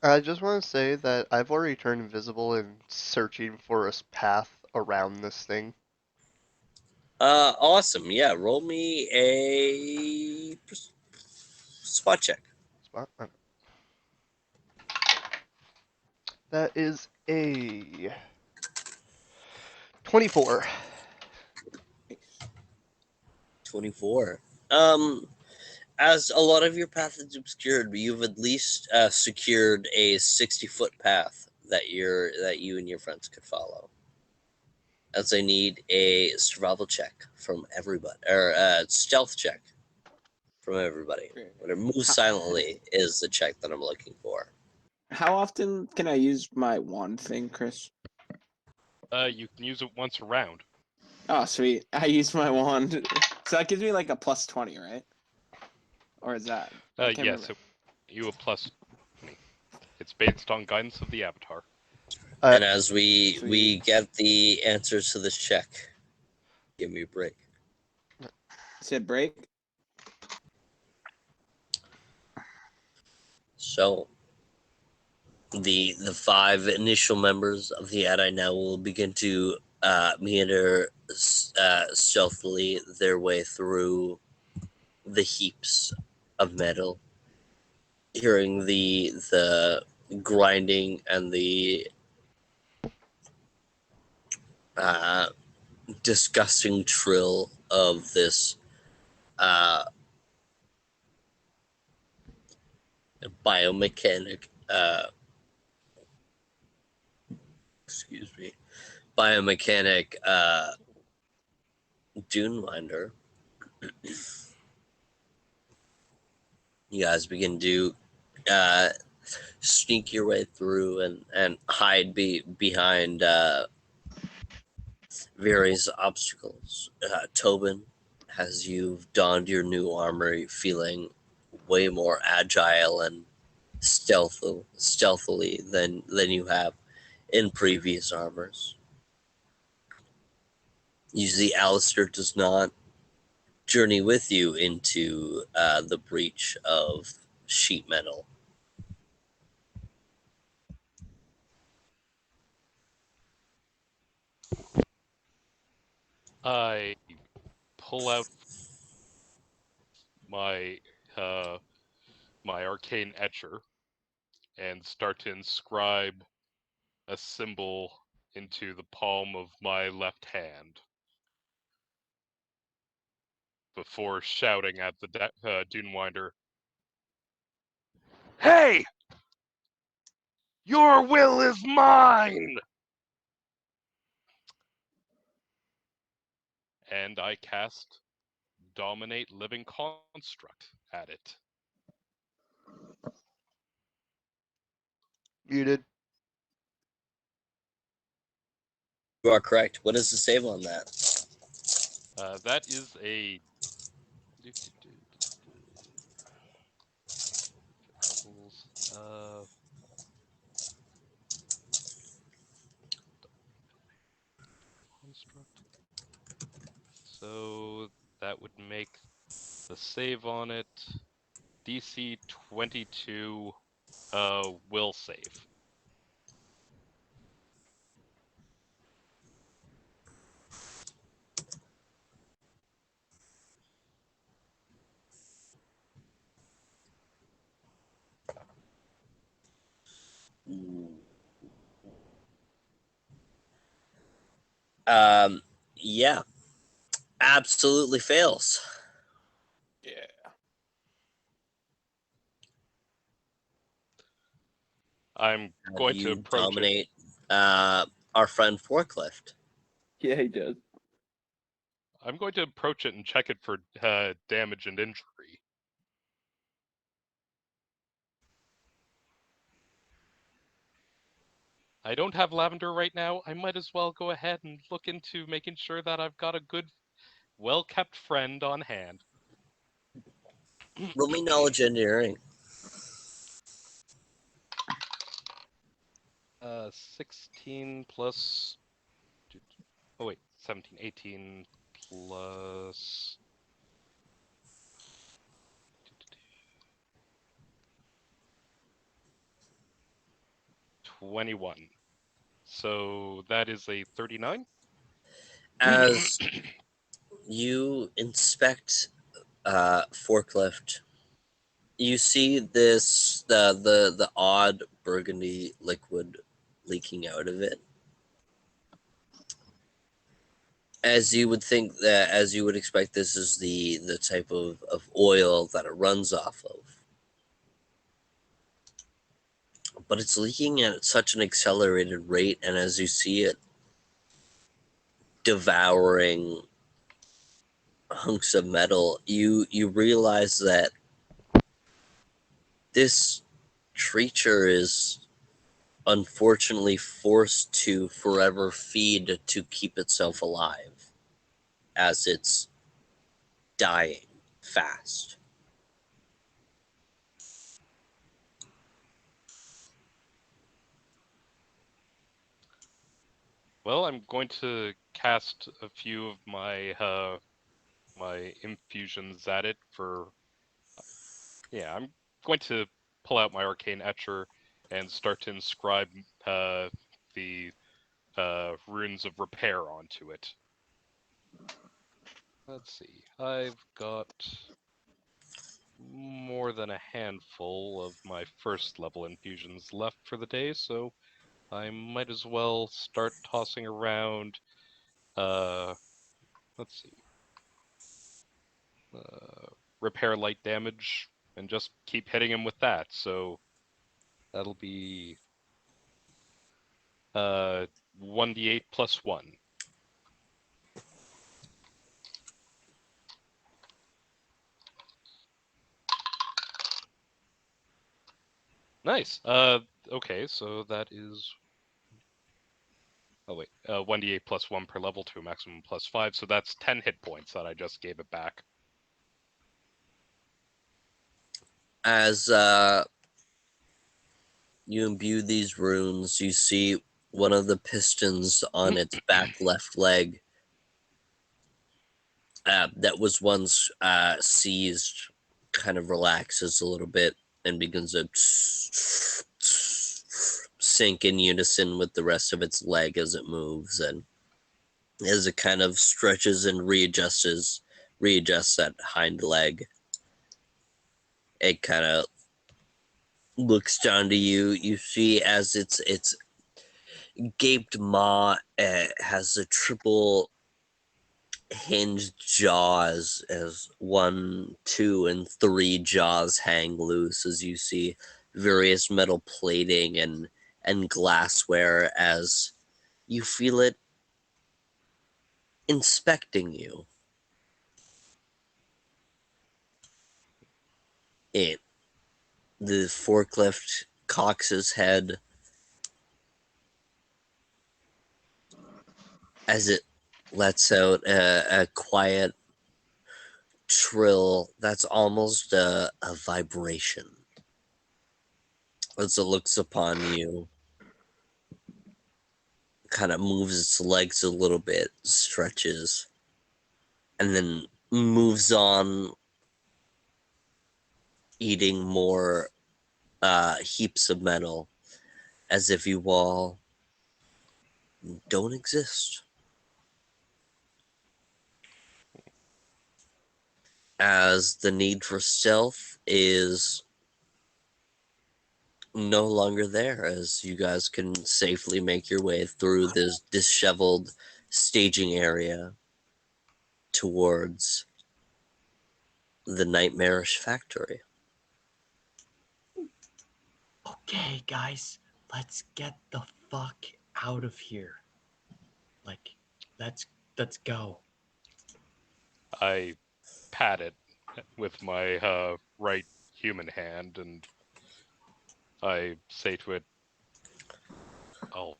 I just want to say that I've already turned invisible and searching for a path around this thing. Awesome. Yeah, roll me a spot check. Spot. That is a 24. 24. As a lot of your path is obscured, you've at least secured a 60-foot path that you and your friends could follow. As I need a survival check from everybody, or a stealth check from everybody. Whatever move silently is the check that I'm looking for. How often can I use my wand thing, Chris? You can use it once a round. Oh, sweet. I use my wand. So that gives me like a plus 20, right? Or is that? I can't Yes, remember. you a plus 20. It's based on guidance of the Avatar. And as we Sweet. get the answers to this check, give me a break. Said break. So the 5 initial members of the Adi now will begin to meander stealthily their way through the heaps of metal hearing the grinding and the uh, disgusting trill of this uh, biomechanic. Excuse me, biomechanic dune winder. You guys begin to uh, sneak your way through and hide behind various obstacles. Tobin, as you've donned your new armor, feeling way more agile and stealthily than you have in previous armors. Usually, Alistair does not journey with you into the breach of sheet metal. I pull out my uh, my arcane etcher and start to inscribe a symbol into the palm of my left hand before shouting at the Dunewinder, "Hey! Your will is mine!" And I cast Dominate Living Construct at it. Muted. You are correct. What is the save on that? That is a troubles. Construct. So that would make the save on it DC 22 will save. Um, yeah, absolutely fails. Yeah. I'm How do going to you approach it. dominate our friend Forklift? Yeah, he does. I'm going to approach it and check it for damage and injury. I don't have lavender right now. I might as well go ahead and look into making sure that I've got a good, well-kept friend on hand. Roll me knowledge engineering. 16 plus... Oh wait, 17, 18 plus... 21. So that is a 39? As you inspect Forklift, you see the odd burgundy liquid leaking out of it. As you would think that, as you would expect, this is the type of oil that it runs off of. But it's leaking at such an accelerated rate, and as you see it devouring hunks of metal, you realize that this creature is unfortunately forced to forever feed to keep itself alive as it's dying fast. Well, I'm going to cast a few of my my infusions at it for... Yeah, I'm going to pull out my arcane etcher and start to inscribe the runes of repair onto it. Let's see. I've got more more than a handful of my first level infusions left for the day, so I might as well start tossing around, let's see, repair light damage, and just keep hitting him with that. So that'll be 1d8 plus 1. Nice. Okay, so that is. Oh wait, 1d8 plus 1 per level to a maximum plus 5, so that's 10 hit points that I just gave it back. As you imbue these runes, you see one of the pistons on its back left leg that was once seized kind of relaxes a little bit and begins to sink in unison with the rest of its leg as it moves, and as it kind of stretches and readjusts that hind leg, it kind of looks down to you. You see as its gaped maw has the triple hinged jaws, as 1, 2, and 3 jaws hang loose, as you see various metal plating and glassware as you feel it inspecting you. The forklift cocks his head as it lets out a quiet trill that's almost a vibration. As it looks upon you, kind of moves its legs a little bit, stretches, and then moves on, eating more heaps of metal, as if you all don't exist. As the need for stealth is no longer there, as you guys can safely make your way through this disheveled staging area towards the nightmarish factory. Okay, guys, let's get the fuck out of here. Like, let's go. I pat it with my right human hand, and I say to it, I'll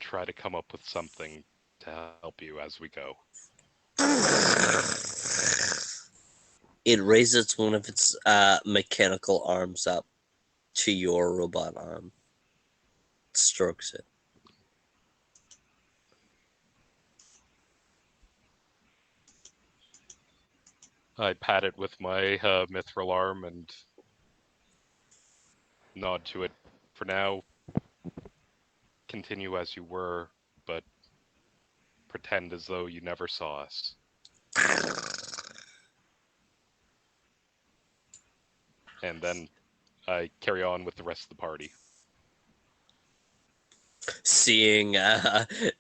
try to come up with something to help you as we go. It raises one of its mechanical arms up to your robot arm, strokes it. I pat it with my mithril arm and nod to it. For now, continue as you were, but pretend as though you never saw us. And then I carry on with the rest of the party. Seeing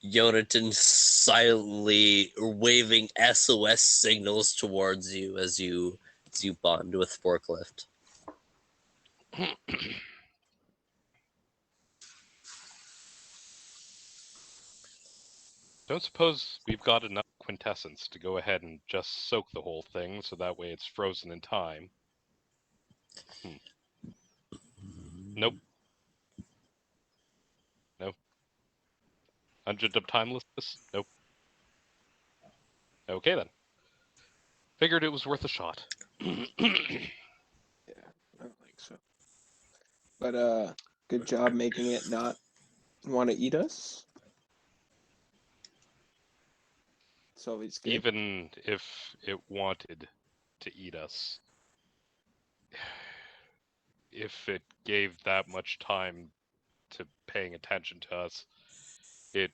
Yonatan silently waving SOS signals towards you as you bond with Forklift. Don't suppose we've got enough quintessence to go ahead and just soak the whole thing, so that way it's frozen in time. Nope. No. 100 of timelessness? Nope. Okay then. Figured it was worth a shot. Yeah, I don't think so. But good job making it not want to eat us. It's always good. Even if it wanted to eat us, if it gave that much time to paying attention to us, it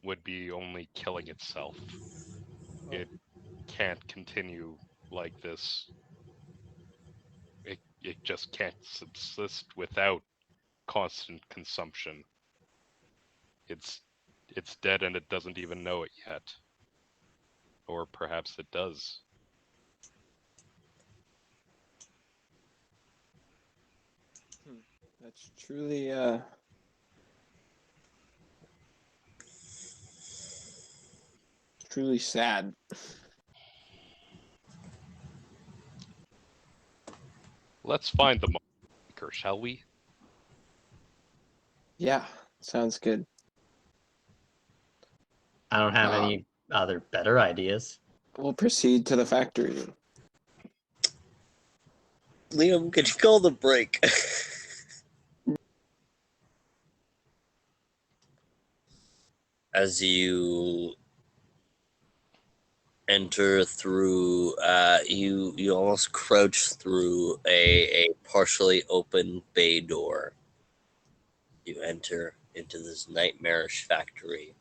would be only killing itself. It can't continue like this it just can't subsist without constant consumption. It's dead and it doesn't even know it yet. Or perhaps it does. That's truly truly sad. Let's find the Ichor, shall we? Yeah, sounds good. I don't have any other better ideas. We'll proceed to the factory. Liam, could you call the break? As you enter through, you almost crouch through a partially open bay door. You enter into this nightmarish factory.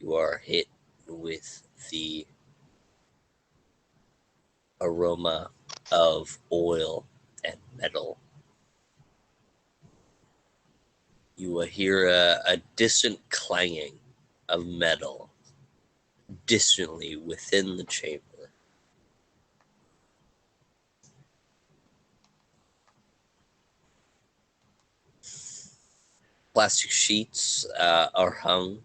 You are hit with the aroma of oil and metal. You will hear a distant clanging of metal distantly within the chamber. Plastic sheets are hung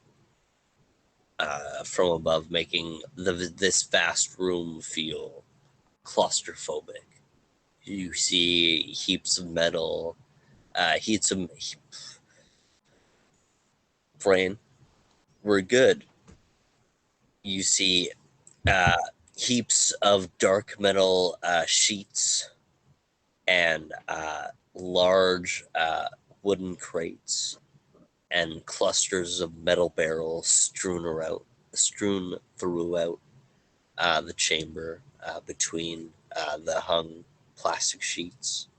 from above, making this vast room feel claustrophobic. You see heaps of metal, brain. We're good. You see uh, heaps of dark metal sheets and large wooden crates and clusters of metal barrels strewn throughout the chamber between the hung plastic sheets.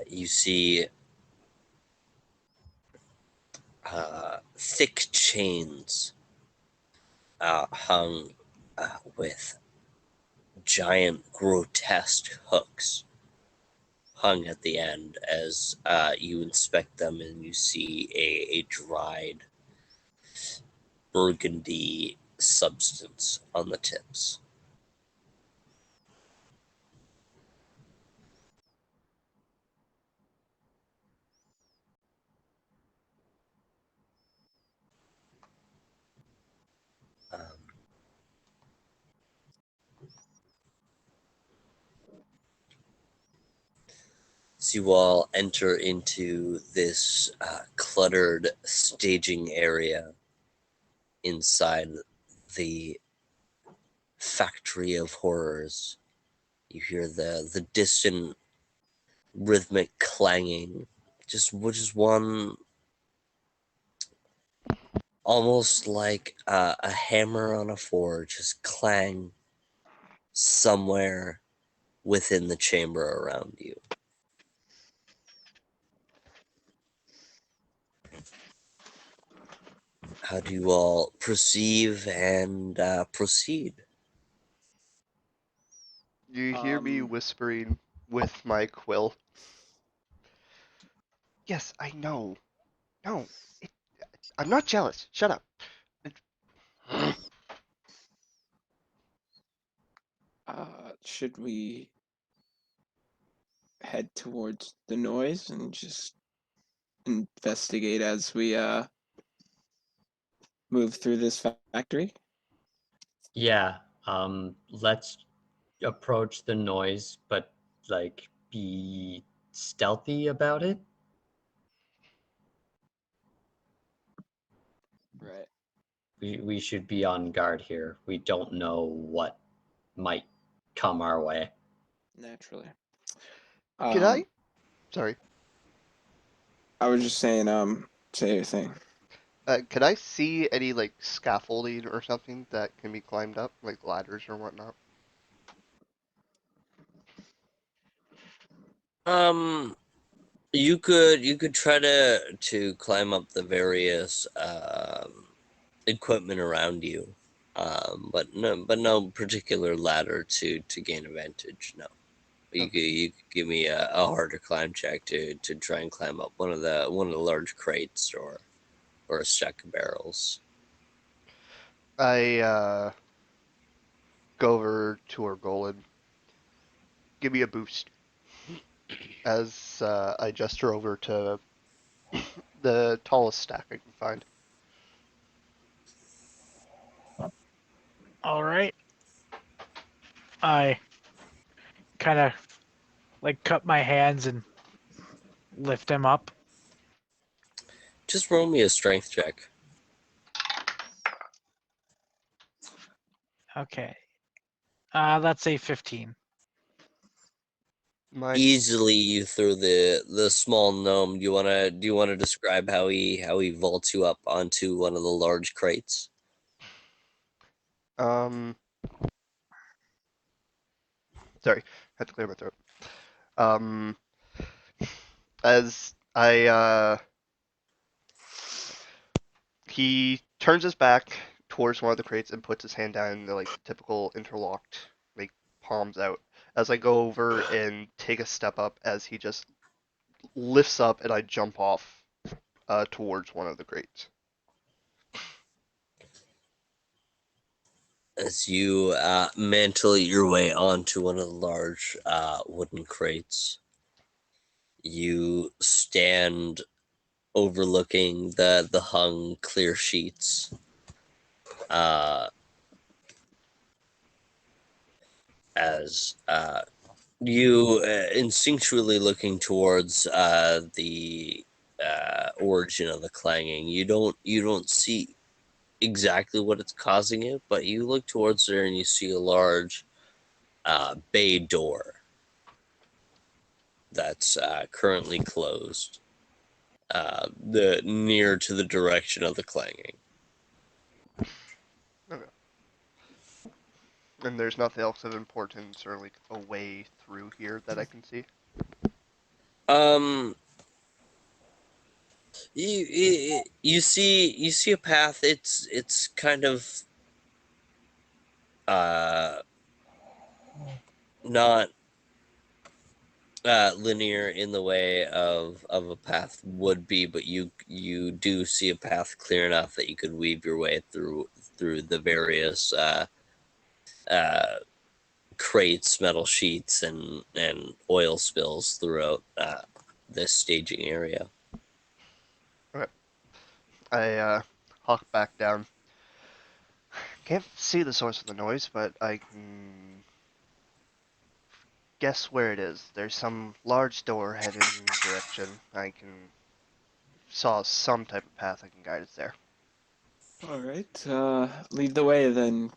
You see thick chains hung with giant, grotesque hooks hung at the end as you inspect them, and you see a dried burgundy substance on the tips. Um, So you all enter into this cluttered staging area inside the factory of horrors. You hear the distant rhythmic clanging, just one almost like a hammer on a forge, just clang somewhere within the chamber around you. How do you all perceive and proceed? You hear me whispering with my quill. Yes, I know. No, I'm not jealous. Shut up. Should we head towards the noise and just investigate as we move through this factory? Yeah, let's approach the noise, but like be stealthy about it. Right. We should be on guard here. We don't know what might come our way. Naturally. Can I? Sorry. I was just saying, say your thing. Can I see any like scaffolding or something that can be climbed up, like ladders or whatnot? You could try to climb up the various equipment around you. but no particular ladder to gain advantage. No, you could give me a harder climb check to try and climb up one of the large crates or a stack of barrels. I go over to Orgolid. Give me a boost. As I gesture over to the tallest stack I can find. All right. I kind of like cup my hands and lift him up. Just roll me a strength check. Okay. That's a 15. My Easily, you through the small gnome. Do you wanna describe how he vaults you up onto one of the large crates? um sorry, had to clear my throat. Um as I he turns his back towards one of the crates and puts his hand down in the like typical interlocked like palms out. As I go over and take a step up as he just lifts up and I jump off towards one of the crates. As you mantle your way onto one of the large wooden crates, you stand overlooking the hung clear sheets. As you instinctually looking towards the origin of the clanging, you don't see exactly what it's causing it, but you look towards there and you see a large bay door that's currently closed, the near to the direction of the clanging. Okay. And there's nothing else of importance or like a way through here that I can see. Um, you see a path. It's kind of uh not linear in the way of a path would be, but you do see a path clear enough that you could weave your way through the various uh crates, metal sheets, and oil spills throughout this staging area. Okay. I hawk back down. Can't see the source of the noise, but I can guess where it is. There's some large door heading in the direction. I can saw some type of path I can guide us there. All right. Lead the way then.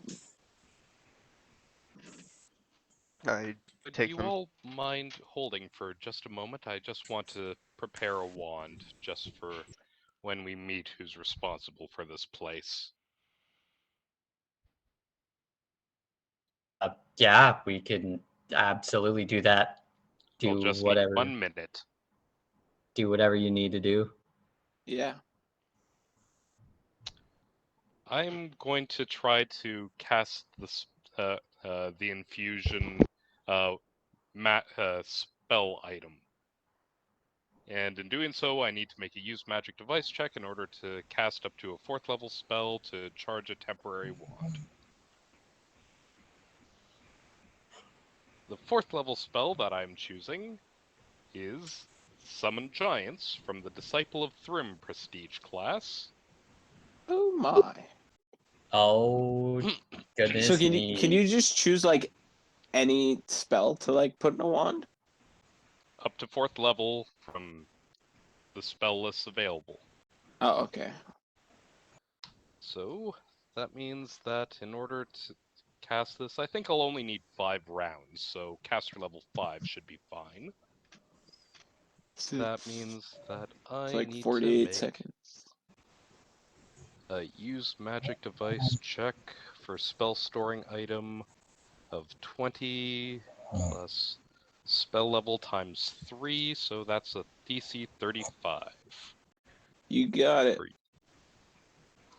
I Do take you from all mind holding for just a moment? I just want to prepare a wand just for when we meet who's responsible for this place. Yeah, we can absolutely do that. I'll Do just need whatever, 1 minute. do whatever you need to do. Yeah. I'm going to try to cast the infusion spell item. And in doing so, I need to make a use magic device check in order to cast up to a 4th level spell to charge a temporary wand. The 4th level spell that I'm choosing is Summon Giants from the Disciple of Thrym prestige class. Oh my. Oh goodness So can me. you just choose like any spell to like put in a wand? Up to 4th level from the spell lists available. Oh, okay. So that means that in order to cast this, I think I'll only need 5 rounds, so caster level 5 should be fine. That means that It's I like need to 48 make seconds. a use magic device check for spell storing item of 20 plus spell level times 3, so that's a DC 35. You got it. For-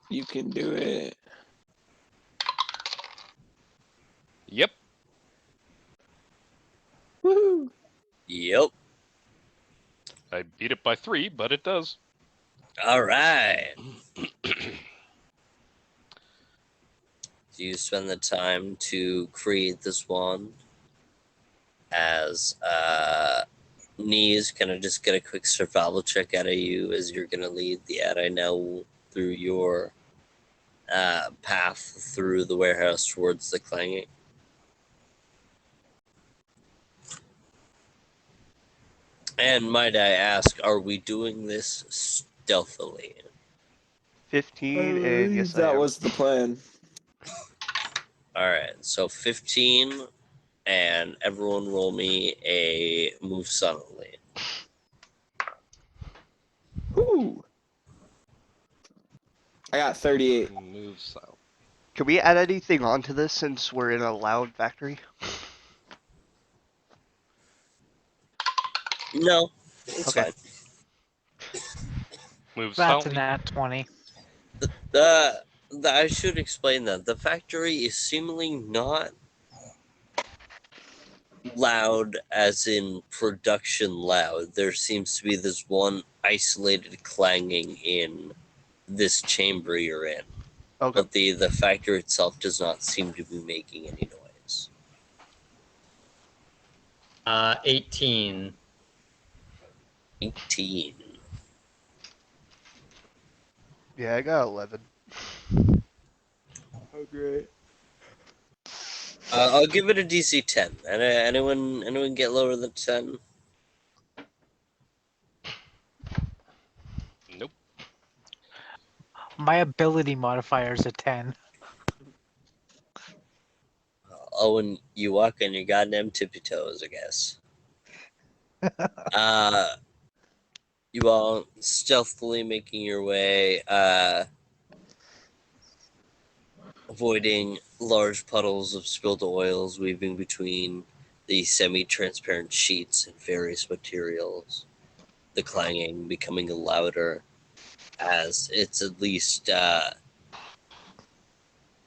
You can do it. Yep. Woohoo! Yep. I beat it by 3, but it does. All right. Do you spend the time to create this wand? As Knees gonna just get a quick survival check out of you as you're gonna lead the Adi now through your path through the warehouse towards the clanging. And might I ask, are we doing this stealthily? 15, and yes, I that am. was the plan. All right, so 15, and everyone roll me a move subtly. Woo! I got 38. Move south. Can we add anything onto this since we're in a loud factory? No, it's Okay. fine. Move That's south. a nat 20. I should explain that the factory is seemingly not loud as in production loud. There seems to be this one isolated clanging in this chamber you're in, Okay. but the factory itself does not seem to be making any noise. 18. 18. Yeah, I got 11. Oh, great. I'll give it a DC 10. Anyone get lower than 10? Nope. My ability modifier is a 10. Owen, you walk on your goddamn tippy toes, I guess. You all stealthily making your way, avoiding large puddles of spilled oils weaving between the semi-transparent sheets and various materials. The clanging becoming louder as it's at least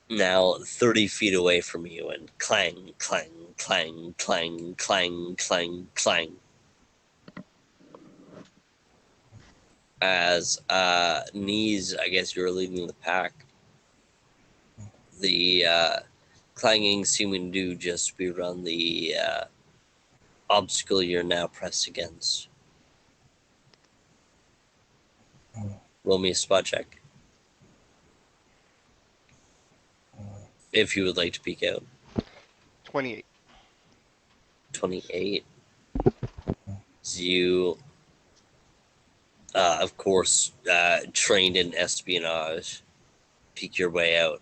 now 30 feet away from you, and clang, clang, clang, clang, clang, clang, clang. As Knees, I guess you're leading the pack. The clanging seeming to just be around the obstacle you're now pressed against. Roll me a spot check. If you would like to peek out. 28. 28. As you, of course, trained in espionage, peek your way out,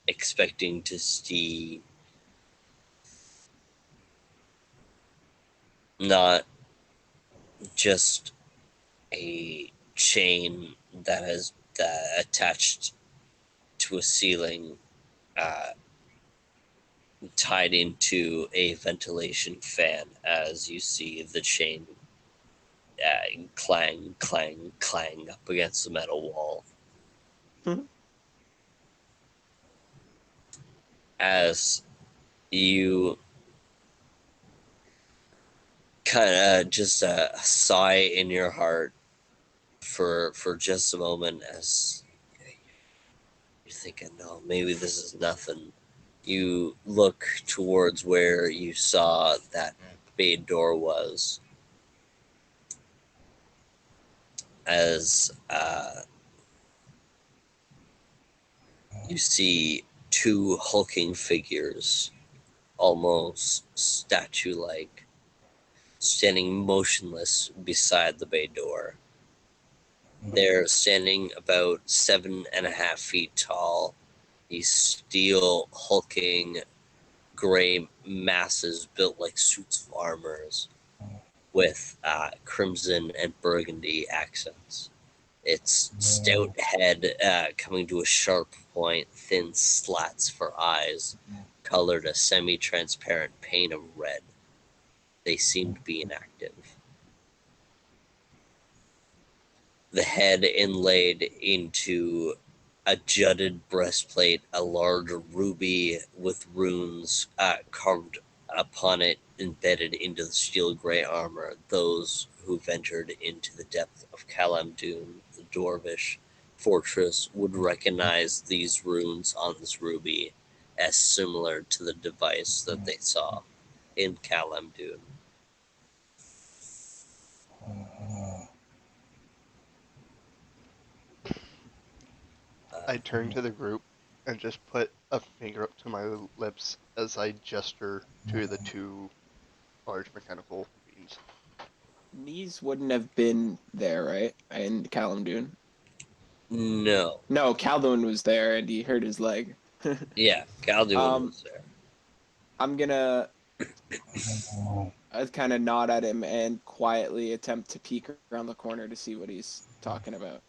expecting to see not just a chain that is attached to a ceiling, tied into a ventilation fan, as you see the chain clang, clang, clang up against the metal wall. As you kind of just a sigh in your heart for just a moment, as you're thinking, no, maybe this is nothing. You look towards where you saw that bay door was, as you see two hulking figures, almost statue-like, standing motionless beside the bay door. They're standing about 7.5 feet tall. These steel, hulking, gray masses built like suits of armors with crimson and burgundy accents. Its stout head coming to a sharp point, thin slats for eyes, colored a semi-transparent paint of red. They seem to be inactive. The head inlaid into a jutted breastplate, a large ruby with runes carved upon it, embedded into the steel gray armor. Those who ventured into the depth of Kalamdun, the Dwarvish fortress, would recognize these runes on this ruby as similar to the device that they saw in Kalamdun. I turn to the group and just put a finger up to my lips as I gesture to the two large mechanical beings. These wouldn't have been there, right? In Kalamdun. No. No, Caldoun was there and he hurt his leg. Yeah, Kalamdun was there. I'm gonna kind of nod at him and quietly attempt to peek around the corner to see what he's talking about.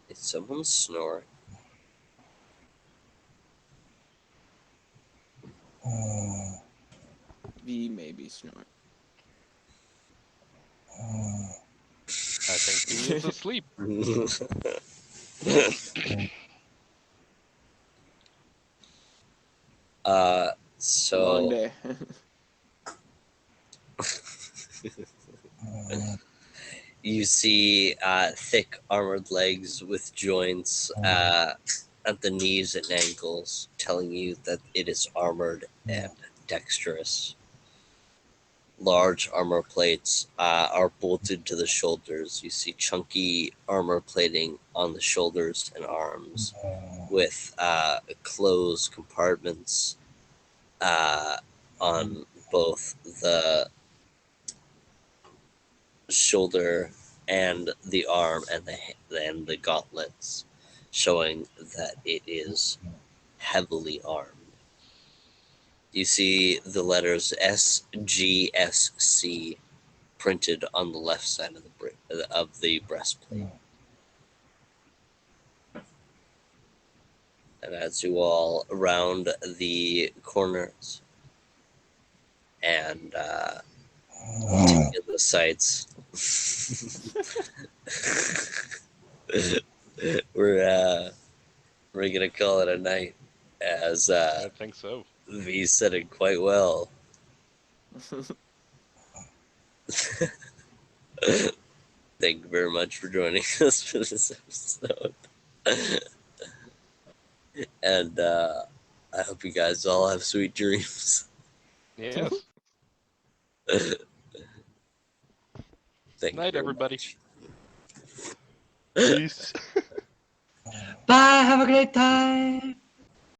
Is someone snoring? He may be snoring. I think he is asleep. Long So day. you see thick armored legs with joints at the knees and ankles, telling you that it is armored and dexterous. Large armor plates are bolted to the shoulders. You see chunky armor plating on the shoulders and arms, with closed compartments on both the shoulder and the arm and the gauntlets, showing that it is heavily armed. You see the letters SGSC printed on the left side of the breastplate. And as you all around the corners and take in the sights, we're gonna call it a night, as I think so. V said it quite well. Thank you very much for joining us for this episode. And I hope you guys all have sweet dreams. Yes. Thank Night, you very everybody. much. Peace. Bye. Have a great time.